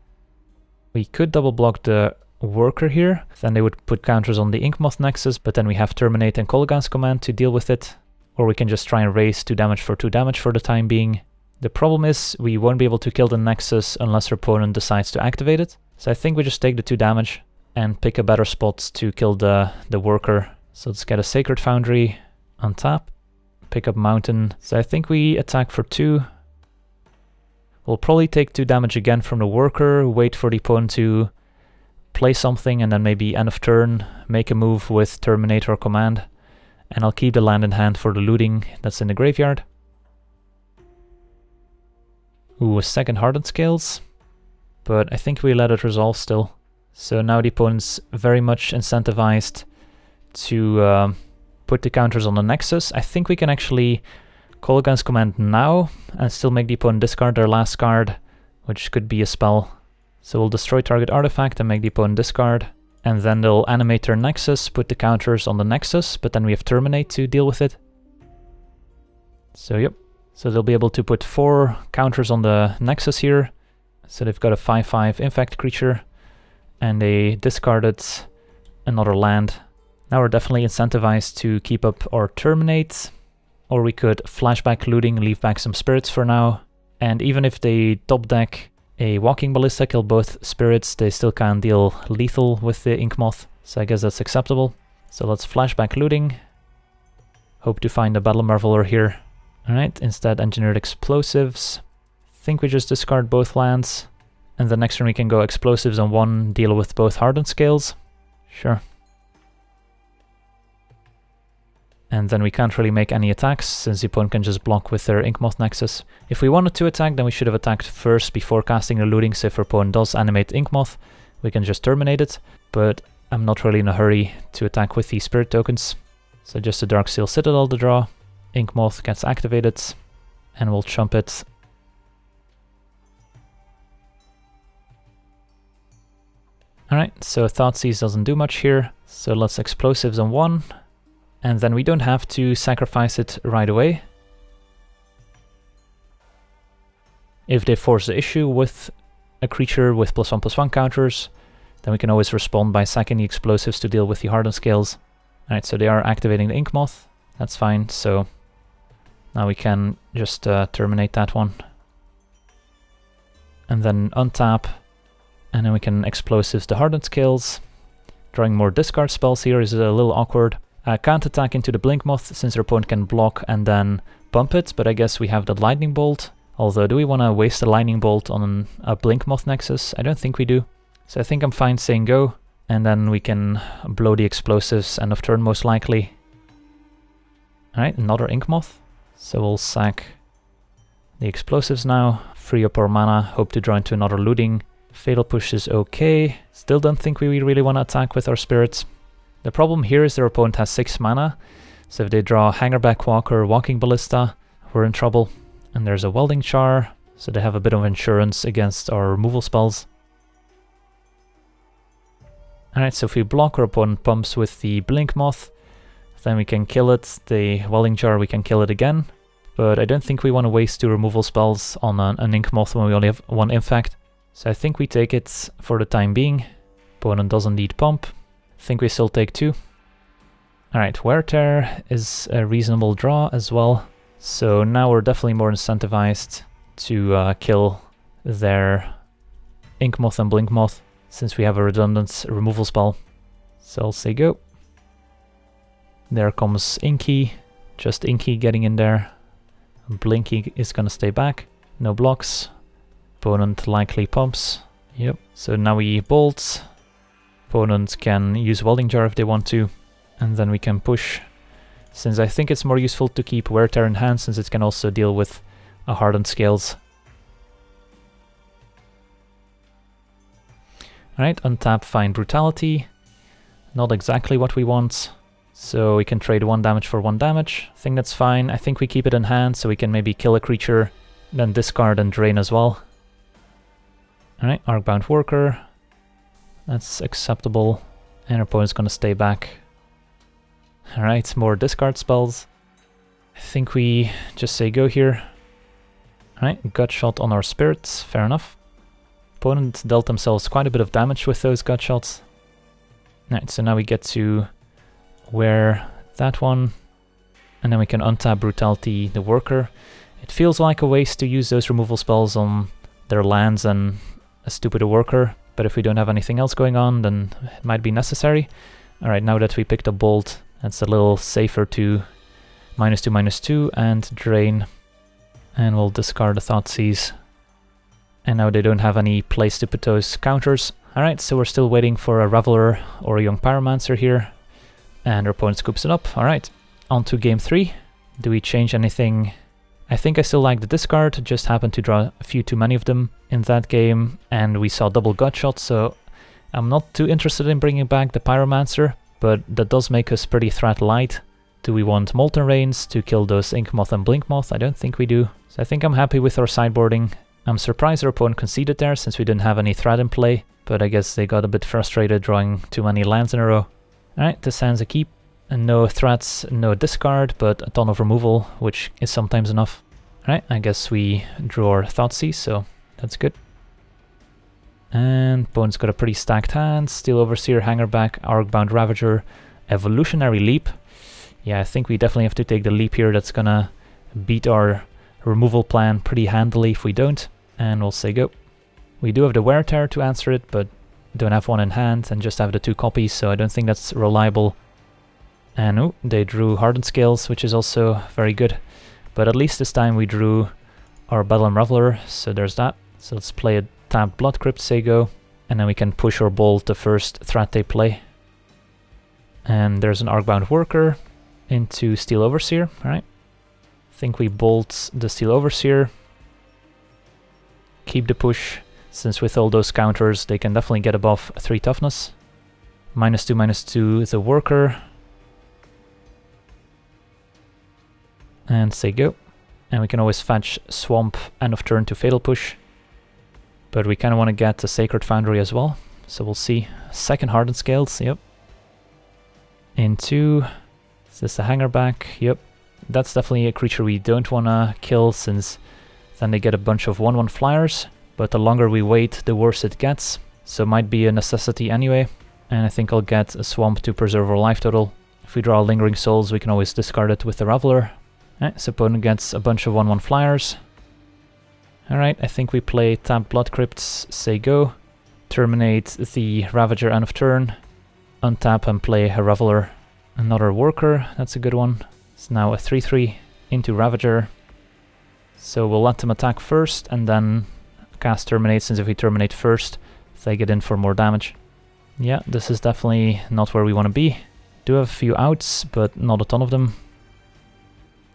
We could double block the Worker here, then they would put counters on the Inkmoth Nexus, but then we have Terminate and Kolaghan's command to deal with it. Or we can just try and raise 2 damage for 2 damage for the time being. The problem is we won't be able to kill the Nexus unless our opponent decides to activate it. So I think we just take the 2 damage and pick a better spot to kill the Worker. So let's get a Sacred Foundry on tap, pick up Mountain. So I think we attack for 2. We'll probably take 2 damage again from the Worker, wait for the opponent to play something, and then maybe end of turn, make a move with Terminate or Command. And I'll keep the land in hand for the looting that's in the graveyard. Ooh, a second Hardened Scales. But I think we let it resolve still. So now the opponent's very much incentivized to put the counters on the Nexus. I think we can actually Kolaghan's command now and still make the opponent discard their last card, which could be a spell. So we'll destroy target artifact and make the opponent discard. And then they'll animate their Nexus, put the counters on the Nexus, but then we have Terminate to deal with it. So yep. So they'll be able to put 4 counters on the Nexus here. So they've got a 5/5 Infect creature, and they discarded another land. Now we're definitely incentivized to keep up our Terminate, or we could flashback Looting, leave back some spirits for now. And even if they top deck a Walking Ballista, kill both spirits, they still can't deal lethal with the Inkmoth, so I guess that's acceptable. So let's flashback Looting. Hope to find a Bedlam Reveler here. Alright, instead Engineered Explosives. Think we just discard both lands, and the next turn we can go Explosives on 1, deal with both Hardened Scales. Sure. And then we can't really make any attacks, since the opponent can just block with their Inkmoth Nexus. If we wanted to attack, then we should have attacked first before casting the Looting, so if our opponent does animate Inkmoth, we can just terminate it. But I'm not really in a hurry to attack with these Spirit tokens. So just a Darksteel Citadel to draw. Inkmoth gets activated, and we'll chump it. Alright, so Thoughtseize doesn't do much here, so let's Explosives on 1. And then we don't have to sacrifice it right away. If they force the issue with a creature with +1/+1 counters, then we can always respond by sacking the Explosives to deal with the Hardened Scales. Alright, so they are activating the Inkmoth. That's fine, so now we can just terminate that one. And then untap, and then we can Explosives the Hardened Scales. Drawing more discard spells here is a little awkward. Can't attack into the Blinkmoth since our opponent can block and then bump it, but I guess we have the Lightning Bolt. Although, do we want to waste a Lightning Bolt on a Blinkmoth Nexus? I don't think we do. So I think I'm fine saying go, and then we can blow the Explosives end of turn most likely. Alright, another Inkmoth. So we'll sack the Explosives now, free up our mana, hope to draw into another Looting. Fatal Push is okay. Still don't think we really want to attack with our spirits. The problem here is their opponent has 6 mana, so if they draw Hangerback Walker, Walking Ballista, we're in trouble. And there's a Welding Char, so they have a bit of insurance against our removal spells. Alright, so if we block, our opponent pumps with the Blink Moth, then we can kill it. The Welling Jar, we can kill it again. But I don't think we want to waste 2 removal spells on an Ink Moth when we only have 1 Infect. So I think we take it for the time being. Opponent doesn't need pump. I think we still take 2. Alright, Wear Tear is a reasonable draw as well. So now we're definitely more incentivized to kill their Ink Moth and Blink Moth, since we have a redundant removal spell. So I'll say go. There comes Inky, just Inky getting in there. Blinky is gonna stay back, no blocks. Opponent likely pumps, yep. So now we bolt. Opponent can use Welding Jar if they want to, and then we can push. Since I think it's more useful to keep Wear Tear in hand, since it can also deal with Hardened Scales. Alright, untap Find Brutality. Not exactly what we want. So we can trade 1 damage for 1 damage. I think that's fine. I think we keep it in hand so we can maybe kill a creature, then discard and drain as well. Alright, Arcbound Worker. That's acceptable. And our opponent's gonna stay back. Alright, more discard spells. I think we just say go here. Alright, Gutshot on our spirits. Fair enough. Opponent dealt themselves quite a bit of damage with those Gutshots. Alright, so now we get to wear that one, and then we can untap Brutality the Worker. It feels like a waste to use those removal spells on their lands and a stupid Worker, but if we don't have anything else going on, then it might be necessary. Alright, now that we picked up Bolt, it's a little safer to -2/-2 and drain, and we'll discard the Thoughtseize. And now they don't have any place to put those counters. Alright, so we're still waiting for a Reveler or a Young Pyromancer here. And our opponent scoops it up. Alright, on to game 3. Do we change anything? I think I still like the discard, just happened to draw a few too many of them in that game, and we saw double Gutshot, so I'm not too interested in bringing back the Pyromancer, but that does make us pretty threat light. Do we want Molten Rains to kill those Ink Moth and Blink Moth? I don't think we do. So I think I'm happy with our sideboarding. I'm surprised our opponent conceded there, since we didn't have any threat in play, but I guess they got a bit frustrated drawing too many lands in a row. Alright, this hand's a keep. And no threats, no discard, but a ton of removal, which is sometimes enough. Alright, I guess we drew our Thoughtseize, so that's good. And opponent's got a pretty stacked hand. Steel Overseer, Hangerback, Arcbound Ravager, Evolutionary Leap. Yeah, I think we definitely have to take the leap here. That's gonna beat our removal plan pretty handily if we don't. And we'll say go. We do have the Wear Tear to answer it, but don't have 1 in hand and just have the 2 copies, so I don't think that's reliable. And oh, they drew Hardened Scales, which is also very good. But at least this time we drew our Bedlam Reveler, so there's that. So let's play a tapped Blood Crypt, say go, and then we can push or bolt the first threat they play. And there's an Arcbound Worker into Steel Overseer, alright. I think we bolt the Steel Overseer. Keep the push, since with all those counters they can definitely get above 3 toughness. -2/-2 the Worker. And say go. And we can always fetch Swamp end of turn to Fatal Push. But we kind of want to get the Sacred Foundry as well. So we'll see. Second Hardened Scales, yep. Into... Is this the Hangerback? Yep. That's definitely a creature we don't want to kill, since then they get a bunch of 1/1 flyers. But the longer we wait, the worse it gets. So it might be a necessity anyway. And I think I'll get a Swamp to preserve our life total. If we draw Lingering Souls, we can always discard it with the Reveler. Alright, so opponent gets a bunch of 1/1 flyers. Alright, I think we play tap Blood Crypts, say go. Terminate the Ravager end of turn. Untap and play a Reveler. Another Worker, that's a good one. It's now a 3/3 into Ravager. So we'll let them attack first and then cast Terminate, since if we terminate first, they get in for more damage. Yeah, this is definitely not where we want to be. Do have a few outs, but not a ton of them.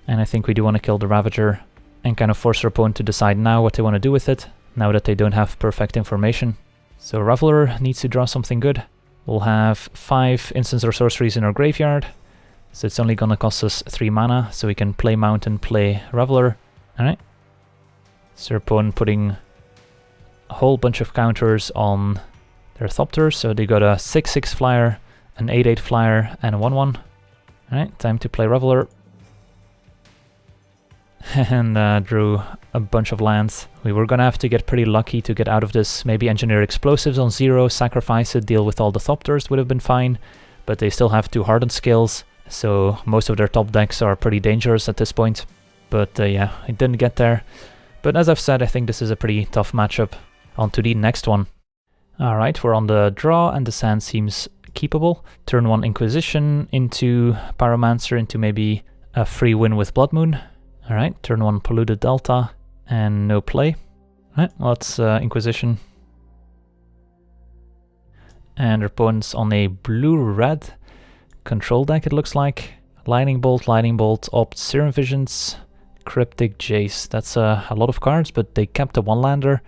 And I think we do want to kill the Ravager and kind of force our opponent to decide now what they want to do with it, now that they don't have perfect information. So Reveler needs to draw something good. We'll have 5 instants or sorceries in our graveyard, so it's only gonna cost us 3 mana, so we can play Mountain, play Reveler. Alright. So our opponent putting a whole bunch of counters on their Thopter, so they got a 6/6 flyer, an 8/8 flyer, and a 1/1. Alright, time to play Reveler. And drew a bunch of lands. We were gonna have to get pretty lucky to get out of this. Maybe engineer explosives on 0, sacrifice it, deal with all the Thopters would have been fine, but they still have 2 hardened skills, so most of their top decks are pretty dangerous at this point. But yeah, it didn't get there. But as I've said, I think this is a pretty tough matchup. On to the next one. Alright, we're on the draw and the sand seems keepable. Turn 1 Inquisition into Pyromancer into maybe a free win with Blood Moon. Alright, turn 1 Polluted Delta and no play. Alright, let's Inquisition. And our opponent's on a blue-red control deck, it looks like. Lightning Bolt, Opt, Serum Visions, Cryptic Jace. That's a lot of cards, but they kept a 1-lander.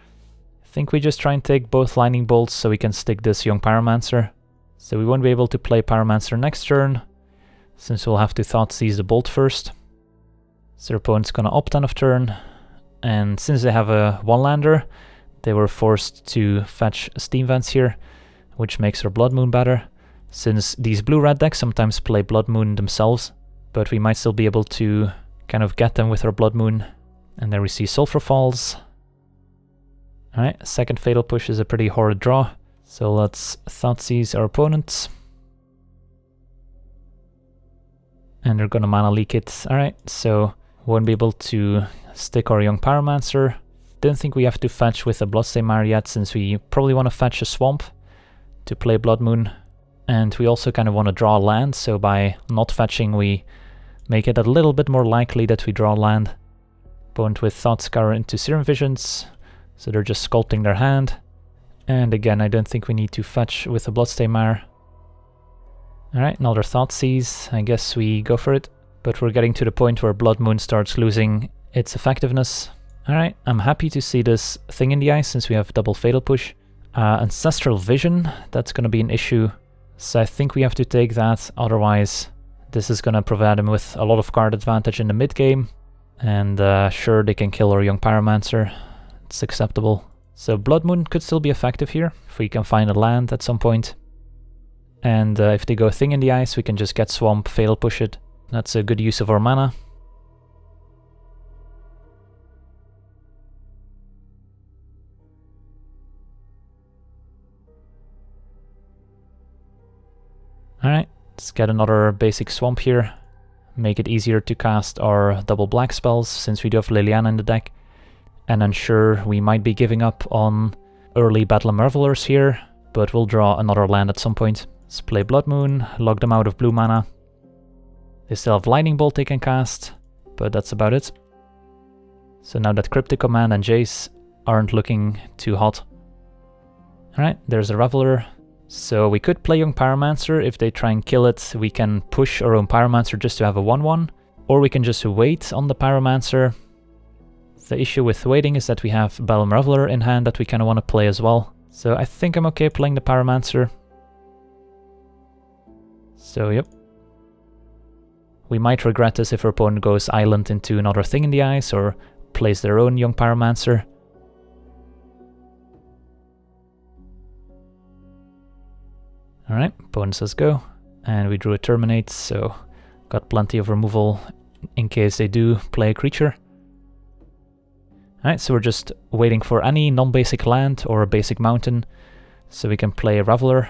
I think we just try and take both Lightning Bolts so we can stick this Young Pyromancer. So we won't be able to play Pyromancer next turn, since we'll have to Thoughtseize the Bolt first. So our opponent's gonna Opt end of turn, and since they have a 1-lander, they were forced to fetch Steam Vents here, which makes our Blood Moon better, since these blue-red decks sometimes play Blood Moon themselves, but we might still be able to kind of get them with our Blood Moon. And then we see Sulfur Falls. Alright, second Fatal Push is a pretty horrid draw, so let's Thoughtseize our opponents. And they're gonna mana leak it. Alright, so won't be able to stick our Young Pyromancer. Don't think we have to fetch with a Bloodstained Mire yet, since we probably want to fetch a Swamp to play Blood Moon. And we also kind of want to draw land, so by not fetching we make it a little bit more likely that we draw land. Opponent with Thoughtscour into Serum Visions, so they're just sculpting their hand. And again, I don't think we need to fetch with a Bloodstained Mire. Alright, another Thoughtseize. I guess we go for it. But we're getting to the point where Blood Moon starts losing its effectiveness. Alright, I'm happy to see this Thing in the Ice since we have double Fatal Push. Ancestral Vision, that's gonna be an issue. So I think we have to take that, otherwise this is gonna provide him with a lot of card advantage in the mid game. And sure, they can kill our Young Pyromancer. It's acceptable. So Blood Moon could still be effective here, if we can find a land at some point. And if they go Thing in the Ice, we can just get Swamp, Fatal Push it. That's a good use of our mana. Alright, let's get another basic Swamp here. Make it easier to cast our double black spells, since we do have Liliana in the deck. And I'm sure we might be giving up on early Bedlam Revelers here, but we'll draw another land at some point. Let's play Blood Moon, log them out of blue mana. They still have Lightning Bolt they can cast, but that's about it. So now that Cryptic Command and Jace aren't looking too hot. Alright, there's a Reveler. So we could play Young Pyromancer. If they try and kill it, we can push our own Pyromancer just to have a 1/1. Or we can just wait on the Pyromancer. The issue with waiting is that we have Bedlam Reveler in hand that we kind of want to play as well. So I think I'm okay playing the Pyromancer. So yep. We might regret this if our opponent goes Island into another Thing in the Ice or plays their own Young Pyromancer. Alright, opponent says go. And we drew a Terminate, so got plenty of removal in case they do play a creature. Alright, so we're just waiting for any non-basic land or a basic mountain, so we can play a Reveler,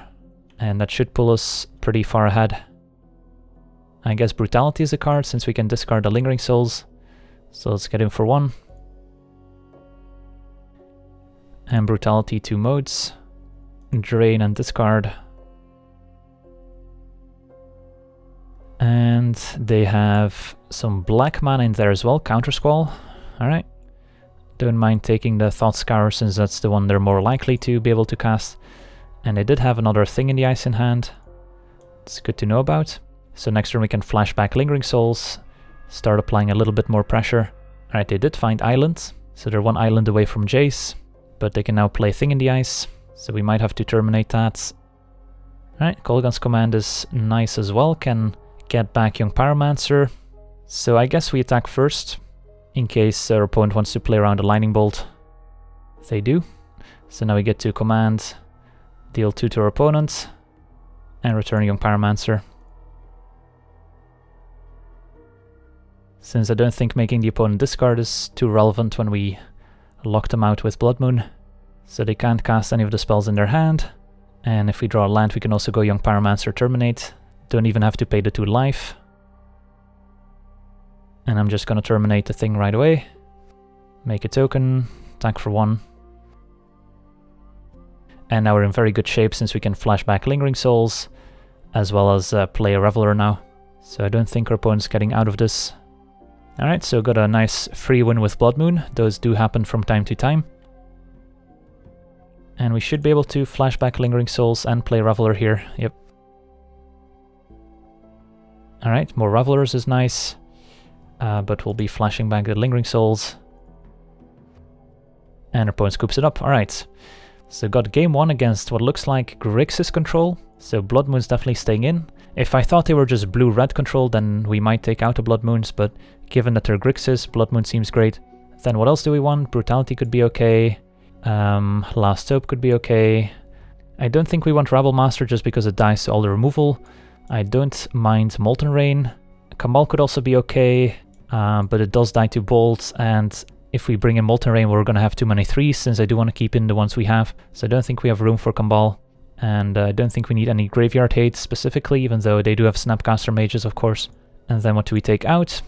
and that should pull us pretty far ahead. I guess Brutality is a card, since we can discard the Lingering Souls, so let's get in for 1. And Brutality 2 modes, drain and discard. And they have some black mana in there as well, Counter Squall. Alright. Don't mind taking the Thoughtscour, since that's the one they're more likely to be able to cast. And they did have another Thing in the Ice in hand. It's good to know about. So next turn we can flash back Lingering Souls, start applying a little bit more pressure. Alright, they did find Island, so they're 1 island away from Jace, but they can now play Thing in the Ice, so we might have to terminate that. Alright, Kolaghan's command is nice as well, can get back Young Pyromancer. So I guess we attack first, in case our opponent wants to play around a Lightning Bolt. They do. So now we get to command Deal 2 to our opponent. And return Young Pyromancer. Since I don't think making the opponent discard is too relevant when we lock them out with Blood Moon. So they can't cast any of the spells in their hand. And if we draw a land, we can also go Young Pyromancer, Terminate. Don't even have to pay the 2 life. And I'm just gonna terminate the thing right away. Make a token, attack for 1. And now we're in very good shape since we can flash back Lingering Souls, as well as play a Reveler now. So I don't think our opponent's getting out of this. Alright, so got a nice free win with Blood Moon. Those do happen from time to time. And we should be able to flash back Lingering Souls and play Reveler here. Yep. Alright, more Revelers is nice. But we'll be flashing back the Lingering Souls. And our opponent scoops it up. Alright. So got game 1 against what looks like Grixis control. So Blood Moon's definitely staying in. If I thought they were just blue-red control, then we might take out the Blood Moons, but given that they're Grixis, Blood Moon seems great. Then what else do we want? Brutality could be okay. Last Hope could be okay. I don't think we want Rabblemaster just because it dies to all the removal. I don't mind Molten Rain. Kambal could also be okay, but it does die to Bolt, and if we bring in Molten Rain, we're going to have too many 3s, since I do want to keep in the ones we have. So I don't think we have room for Kambal. And I don't think we need any Graveyard Hate specifically, even though they do have Snapcaster Mages, of course. And then what do we take out?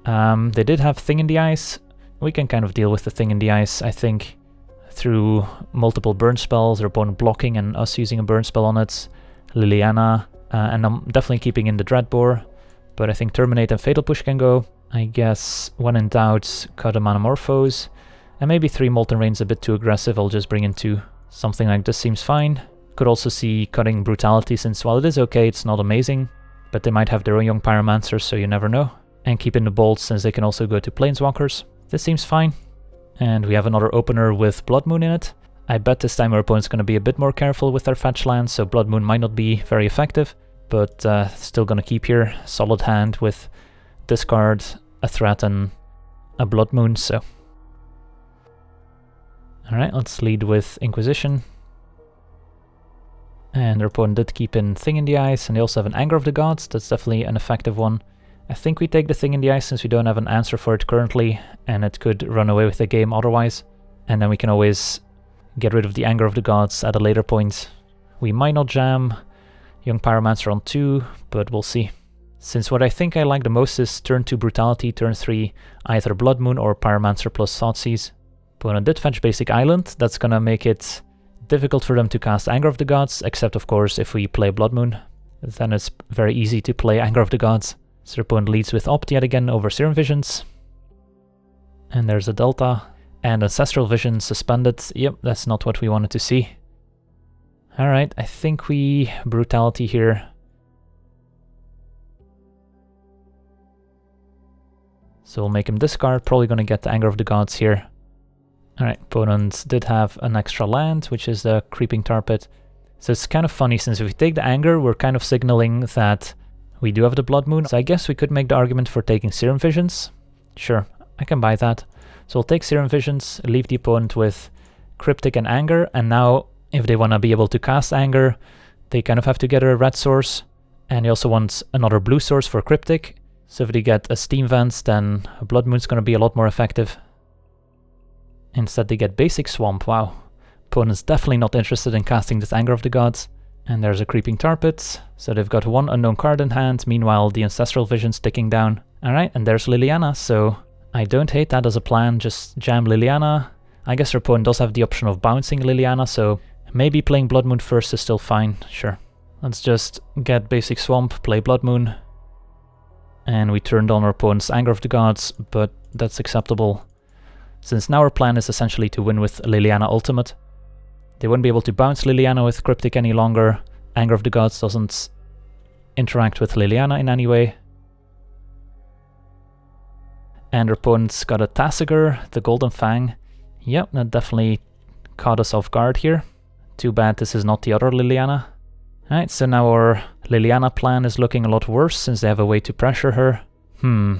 They did have Thing in the Ice. We can kind of deal with the Thing in the Ice, I think, through multiple burn spells, their opponent blocking and us using a burn spell on it. Liliana, and I'm definitely keeping in the Dreadbore. But I think Terminate and Fatal Push can go. I guess, when in doubt, cut a Manamorphose. And maybe 3 Molten Rain's a bit too aggressive, I'll just bring in 2. Something like this seems fine. Could also see cutting Brutality, since while it is okay, it's not amazing. But they might have their own Young Pyromancer, so you never know. And keep in the Bolts, since they can also go to Planeswalkers. This seems fine. And we have another opener with Blood Moon in it. I bet this time our opponent's going to be a bit more careful with their fetch lands, so Blood Moon might not be very effective. But still going to keep here. Solid hand with discard, a threat, and a Blood Moon, so... Alright, let's lead with Inquisition. And their opponent did keep in Thing in the Ice, and they also have an Anger of the Gods. That's definitely an effective one. I think we take the Thing in the Ice since we don't have an answer for it currently, and it could run away with the game otherwise. And then we can always get rid of the Anger of the Gods at a later point. We might not jam Young Pyromancer on 2, but we'll see. Since what I think I like the most is turn 2 Brutality, turn 3 either Blood Moon or Pyromancer plus Thoughtseize. Opponent did fetch Basic Island. That's gonna make it difficult for them to cast Anger of the Gods, except of course if we play Blood Moon. Then it's very easy to play Anger of the Gods. So their opponent leads with Opt yet again over Serum Visions. And there's a Delta. And Ancestral Vision suspended. Yep, that's not what we wanted to see. Alright, I think we Brutality here. So we'll make him discard, probably gonna get the Anger of the Gods here. Alright, opponent did have an extra land, which is the Creeping Tar Pit. So it's kind of funny, since if we take the Anger, we're kind of signaling that we do have the Blood Moon. So I guess we could make the argument for taking Serum Visions. Sure, I can buy that. So we'll take Serum Visions, leave the opponent with Cryptic and Anger, and now if they want to be able to cast Anger, they kind of have to get a red source, and they also want another blue source for Cryptic. So if they get a Steam Vent, then a Blood Moon's going to be a lot more effective. Instead they get Basic Swamp, wow. Opponent's definitely not interested in casting this Anger of the Gods. And there's a Creeping Tar Pit, so they've got 1 unknown card in hand, meanwhile the Ancestral Vision's ticking down. Alright, and there's Liliana, so I don't hate that as a plan, just jam Liliana. I guess your opponent does have the option of bouncing Liliana, so maybe playing Blood Moon first is still fine, sure. Let's just get Basic Swamp, play Blood Moon. And we turned on our opponent's Anger of the Gods, but that's acceptable. Since now our plan is essentially to win with Liliana Ultimate. They wouldn't be able to bounce Liliana with Cryptic any longer. Anger of the Gods doesn't interact with Liliana in any way. And our opponent's got a Tasigur, the Golden Fang. Yep, that definitely caught us off guard here. Too bad this is not the other Liliana. Alright, so now our Liliana plan is looking a lot worse since they have a way to pressure her.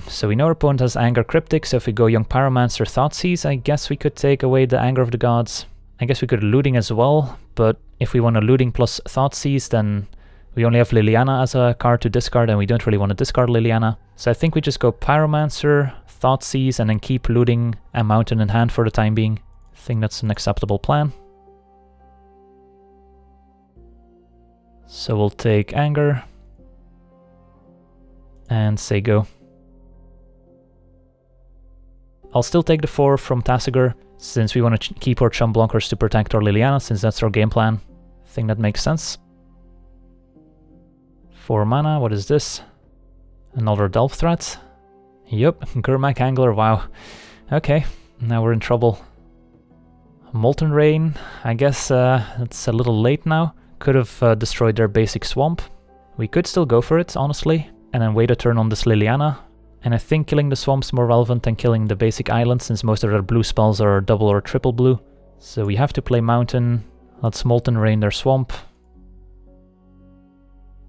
So we know our opponent has Anger Cryptic, so if we go Young Pyromancer Thoughtseize, I guess we could take away the Anger of the Gods. I guess we could looting as well, but if we want a looting plus Thoughtseize, then we only have Liliana as a card to discard, and we don't really want to discard Liliana. So I think we just go Pyromancer, Thoughtseize, and then keep looting a mountain in hand for the time being. I think that's an acceptable plan. So we'll take Anger and say go. I'll still take the 4 from Tasigur, since we want to keep our chump blockers to protect our Liliana, since that's our game plan. I think that makes sense. 4 mana, what is this? Another Delve Threat. Yup, Gurmag Angler, wow. Okay, now we're in trouble. Molten Rain, I guess it's a little late now. Could have destroyed their basic swamp. We could still go for it, honestly, and then wait a turn on this Liliana. And I think killing the swamp's more relevant than killing the basic island, since most of their blue spells are double or triple blue. So we have to play Mountain. Let's Molten Rain their swamp.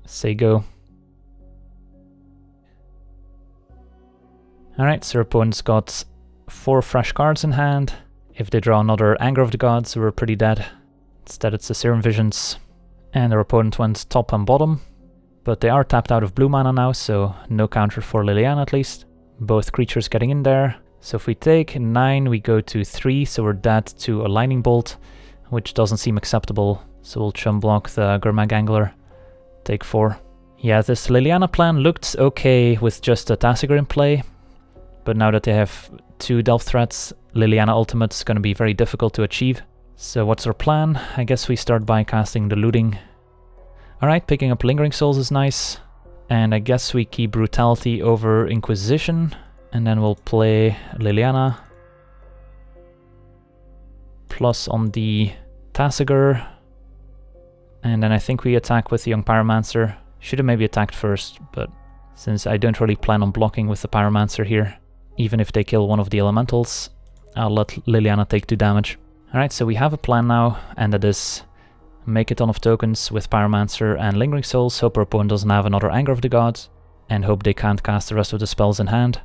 Say go. Alright, so our opponent's got 4 fresh cards in hand. If they draw another Anger of the Gods, we're pretty dead. Instead it's the Serum Visions. And our opponent went top and bottom. But they are tapped out of blue mana now, so no counter for Liliana at least. Both creatures getting in there. So if we take 9, we go to 3, so we're dead to a Lightning Bolt, which doesn't seem acceptable. So we'll chum block the Gurmag Angler. Take 4. Yeah, this Liliana plan looked okay with just a Tasigur in play. But now that they have 2 Delve Threats, Liliana Ultimate's going to be very difficult to achieve. So what's our plan? I guess we start by casting the looting. Alright, picking up Lingering Souls is nice. And I guess we keep Brutality over Inquisition. And then we'll play Liliana. Plus on the Tasigur. And then I think we attack with the Young Pyromancer. Should have maybe attacked first, but since I don't really plan on blocking with the Pyromancer here, even if they kill one of the elementals, I'll let Liliana take 2 damage. Alright, so we have a plan now, and that is make a ton of tokens with Pyromancer and Lingering Souls, hope our opponent doesn't have another Anger of the Gods, and hope they can't cast the rest of the spells in hand.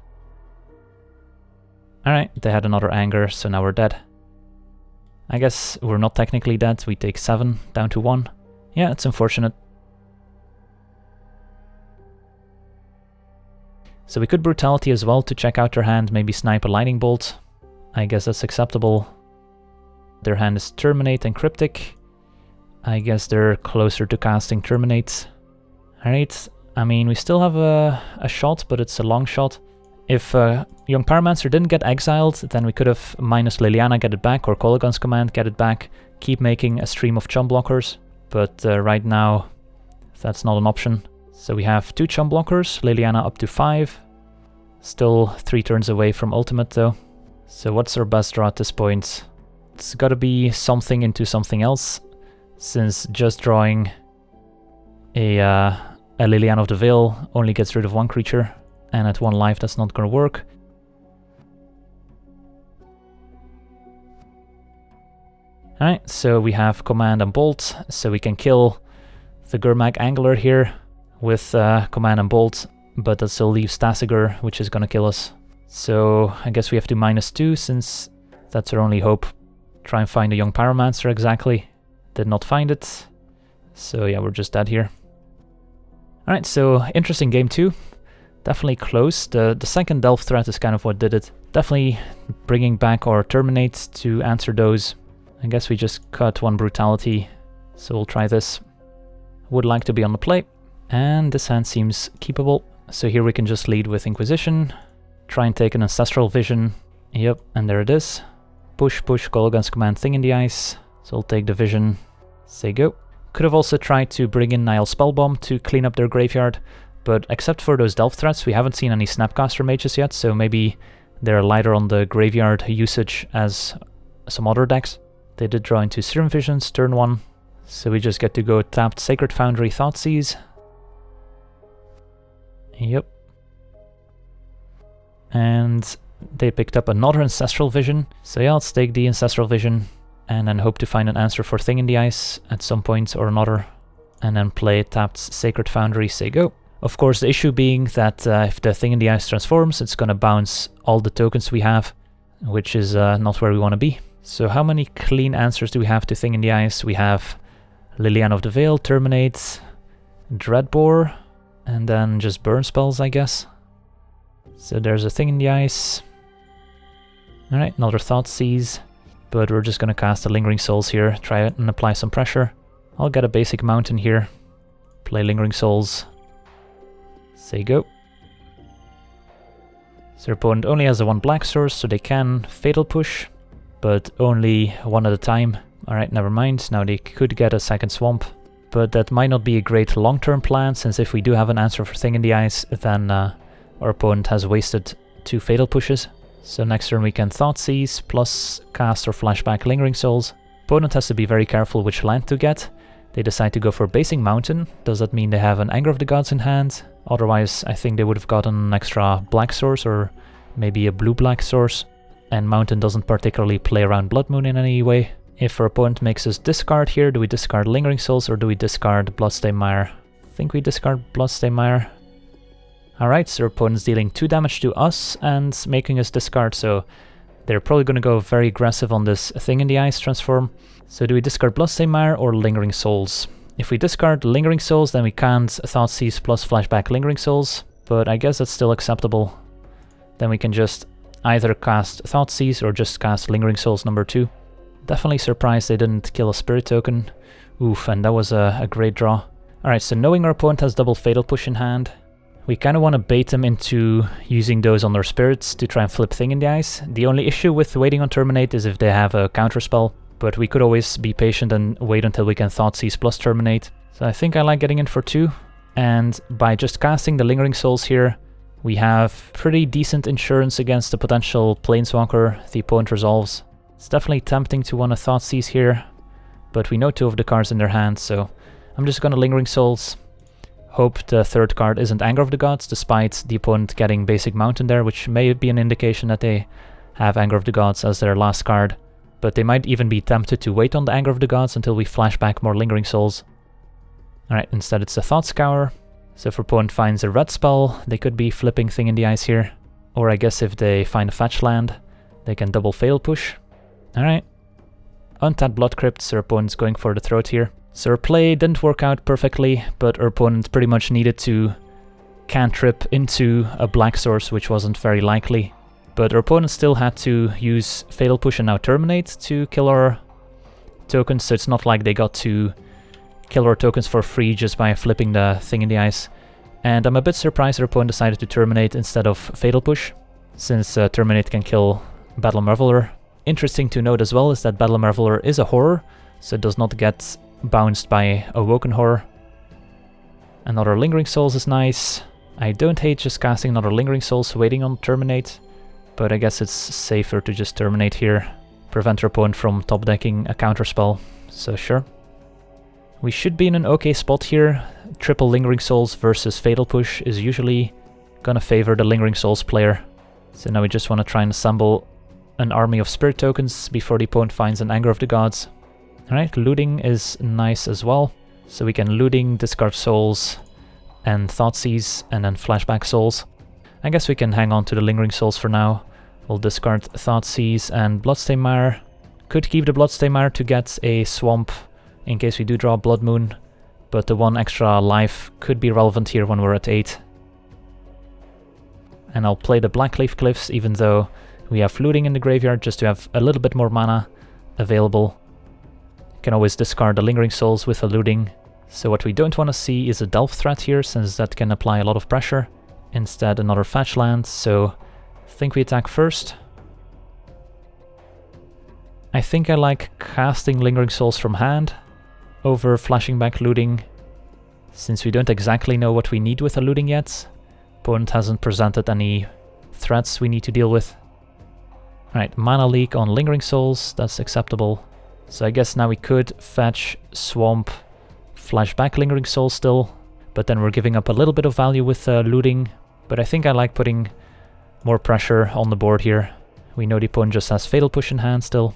Alright, they had another Anger, so now we're dead. I guess we're not technically dead, we take 7 down to 1. Yeah, it's unfortunate. So we could Brutality as well to check out their hand, maybe snipe a Lightning Bolt. I guess that's acceptable. Their hand is Terminate and Cryptic. I guess they're closer to casting Terminate. Alright, I mean, we still have a shot, but it's a long shot. If Young Pyromancer didn't get exiled, then we could have minus Liliana get it back, or Kolaghan's command get it back, keep making a stream of chum blockers. But right now, that's not an option. So we have 2 chum blockers, Liliana up to 5. Still 3 turns away from ultimate though. So what's our best draw at this point? It's gotta be something into something else, since just drawing a Liliana of the Veil only gets rid of 1 creature, and at 1 life that's not gonna work. Alright, so we have Command and Bolt, so we can kill the Gurmag Angler here with Command and Bolt, but that still leaves Tasigur, which is gonna kill us. So I guess we have to -2, since that's our only hope. Try and find a Young Pyromancer exactly. Did not find it. So yeah, we're just dead here. Alright, so interesting game 2. Definitely close. The second Delve Threat is kind of what did it. Definitely bringing back our Terminate to answer those. I guess we just cut 1 Brutality, so we'll try this. Would like to be on the play, and this hand seems keepable. So here we can just lead with Inquisition, try and take an Ancestral Vision. Yep, and there it is. Push, Kolaghan's command Thing in the Ice. So we'll take the Vision, say go. Could have also tried to bring in Nihil Spellbomb to clean up their graveyard, but except for those Delve Threats, we haven't seen any Snapcaster Mages yet, so maybe they're lighter on the graveyard usage as some other decks. They did draw into Serum Visions, turn 1, so we just get to go tapped Sacred Foundry, Thoughtseize. Yep. And they picked up another Ancestral Vision, so yeah, let's take the Ancestral Vision and then hope to find an answer for Thing in the Ice at some point or another, and then play tapped Sacred Foundry, say go. Of course, the issue being that if the Thing in the Ice transforms, it's gonna bounce all the tokens we have, which is not where we want to be. So how many clean answers do we have to Thing in the Ice? We have Liliana of the Veil, Terminate, Dreadbore, and then just burn spells, I guess. So there's a Thing in the Ice. Alright, another Thoughtseize, but we're just gonna cast the Lingering Souls here, try it and apply some pressure. I'll get a basic mountain here, play Lingering Souls, say go. So their opponent only has a 1 black source, so they can Fatal Push, but only 1 at a time. Alright, never mind, now they could get a second Swamp, but that might not be a great long-term plan, since if we do have an answer for Thing in the Ice, then our opponent has wasted 2 Fatal Pushes. So next turn we can Thoughtseize, plus cast or flashback Lingering Souls. Opponent has to be very careful which land to get. They decide to go for Basing Mountain. Does that mean they have an Anger of the Gods in hand? Otherwise I think they would have gotten an extra black source or maybe a blue-black source. And Mountain doesn't particularly play around Blood Moon in any way. If our opponent makes us discard here, do we discard Lingering Souls or do we discard Bloodstained Mire? I think we discard Bloodstained Mire. Alright, so our opponent's dealing 2 damage to us and making us discard, so they're probably going to go very aggressive on this Thing in the Ice transform. So do we discard Bloodstained Mire or Lingering Souls? If we discard Lingering Souls, then we can't Thoughtseize plus flashback Lingering Souls, but I guess that's still acceptable. Then we can just either cast Thoughtseize or just cast Lingering Souls number 2. Definitely surprised they didn't kill a Spirit token. Oof, and that was a great draw. Alright, so knowing our opponent has double Fatal Push in hand, we kind of want to bait them into using those on their spirits to try and flip Thing in the Ice. The only issue with waiting on Terminate is if they have a counterspell, but we could always be patient and wait until we can Thoughtseize plus Terminate. So I think I like getting in for 2, and by just casting the Lingering Souls here, we have pretty decent insurance against the potential Planeswalker the opponent resolves. It's definitely tempting to want to Thoughtseize here, but we know 2 of the cards in their hand, so I'm just gonna Lingering Souls. Hope the 3rd card isn't Anger of the Gods, despite the opponent getting Basic Mountain there, which may be an indication that they have Anger of the Gods as their last card. But they might even be tempted to wait on the Anger of the Gods until we flash back more Lingering Souls. Alright, instead it's a Thought Scour. So if our opponent finds a red spell, they could be flipping Thing in the Ice here. Or I guess if they find a fetch land, they can double Fatal Push. Alright. Untapped Blood Crypt, so our opponent's going for the throat here. So our play didn't work out perfectly, but our opponent pretty much needed to cantrip into a black source, which wasn't very likely. But our opponent still had to use Fatal Push and now Terminate to kill our tokens, so it's not like they got to kill our tokens for free just by flipping the Thing in the Ice. And I'm a bit surprised our opponent decided to Terminate instead of Fatal Push, since Terminate can kill Bedlam Reveler. Interesting to note as well is that Bedlam Reveler is a horror, so it does not get bounced by Awoken Horror. Another Lingering Souls is nice. I don't hate just casting another Lingering Souls waiting on Terminate, but I guess it's safer to just Terminate here. Prevent our opponent from top decking a counterspell, so sure. We should be in an okay spot here. Triple Lingering Souls versus Fatal Push is usually gonna favor the Lingering Souls player. So now we just want to try and assemble an army of Spirit tokens before the opponent finds an Anger of the Gods. Alright, looting is nice as well. So we can looting, discard souls, and Thoughtseize, and then flashback souls. I guess we can hang on to the Lingering Souls for now. We'll discard Thoughtseize and Bloodstained Mire. Could keep the Bloodstained Mire to get a swamp in case we do draw Blood Moon, but the 1 extra life could be relevant here when we're at 8. And I'll play the Blackcleave Cliffs even though we have looting in the graveyard just to have a little bit more mana available. Can always discard the Lingering Souls with a looting. So what we don't want to see is a Delve threat here, since that can apply a lot of pressure. Instead another fetch land, so I think we attack first. I think I like casting Lingering Souls from hand over flashing back looting, since we don't exactly know what we need with a looting yet. Opponent hasn't presented any threats we need to deal with. Alright, mana leak on Lingering Souls, that's acceptable. So I guess now we could fetch, swamp, flashback Lingering Souls still, but then we're giving up a little bit of value with looting. But I think I like putting more pressure on the board here. We know the opponent just has Fatal Push in hand still.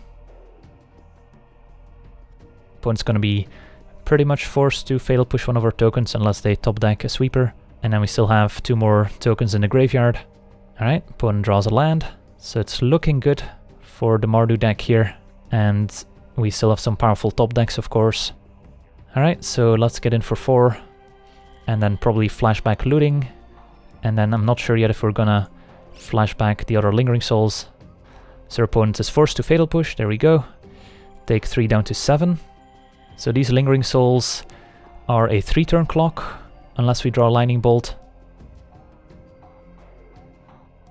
Opponent's gonna be pretty much forced to Fatal Push one of our tokens unless they top deck a sweeper. And then we still have 2 more tokens in the graveyard. Alright, opponent draws a land. So it's looking good for the Mardu deck here. And we still have some powerful top decks, of course. Alright, so let's get in for 4. And then probably flashback looting. And then I'm not sure yet if we're gonna flashback the other Lingering Souls. So our opponent is forced to Fatal Push, there we go. Take 3 down to 7. So these Lingering Souls are a 3-turn clock, unless we draw Lightning Bolt.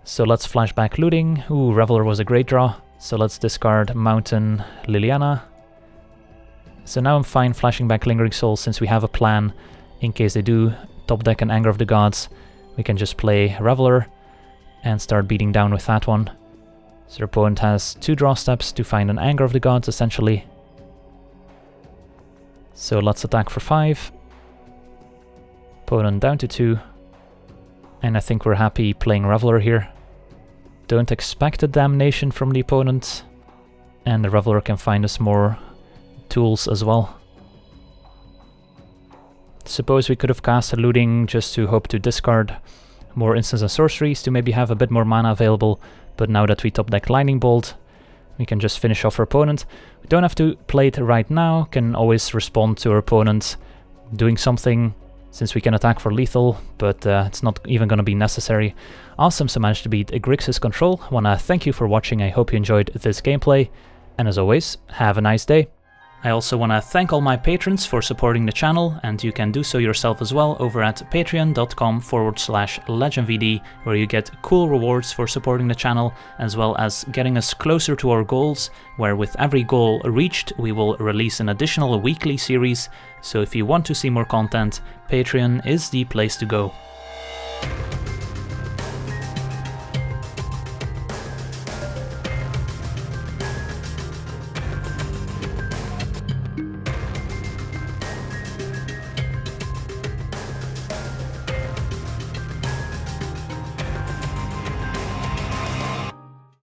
So let's flashback looting. Ooh, Reveler was a great draw. So let's discard Mountain Liliana. So now I'm fine flashing back Lingering Souls since we have a plan. In case they do top deck an Anger of the Gods, we can just play Reveler and start beating down with that one. So their opponent has 2 draw steps to find an Anger of the Gods, essentially. So let's attack for 5. Opponent down to 2. And I think we're happy playing Reveler here. Don't expect a damnation from the opponent. And the Reveler can find us more tools as well. Suppose we could have cast a looting just to hope to discard more instants and sorceries to maybe have a bit more mana available, but now that we top deck Lightning Bolt, we can just finish off our opponent. We don't have to play it right now, can always respond to our opponent doing something, since we can attack for lethal, but it's not even going to be necessary. Awesome, so managed to beat Grixis Control. Wanna thank you for watching, I hope you enjoyed this gameplay, and as always, have a nice day. I also want to thank all my patrons for supporting the channel, and you can do so yourself as well over at patreon.com/LegenVD, where you get cool rewards for supporting the channel, as well as getting us closer to our goals, where with every goal reached, we will release an additional weekly series. So if you want to see more content, Patreon is the place to go.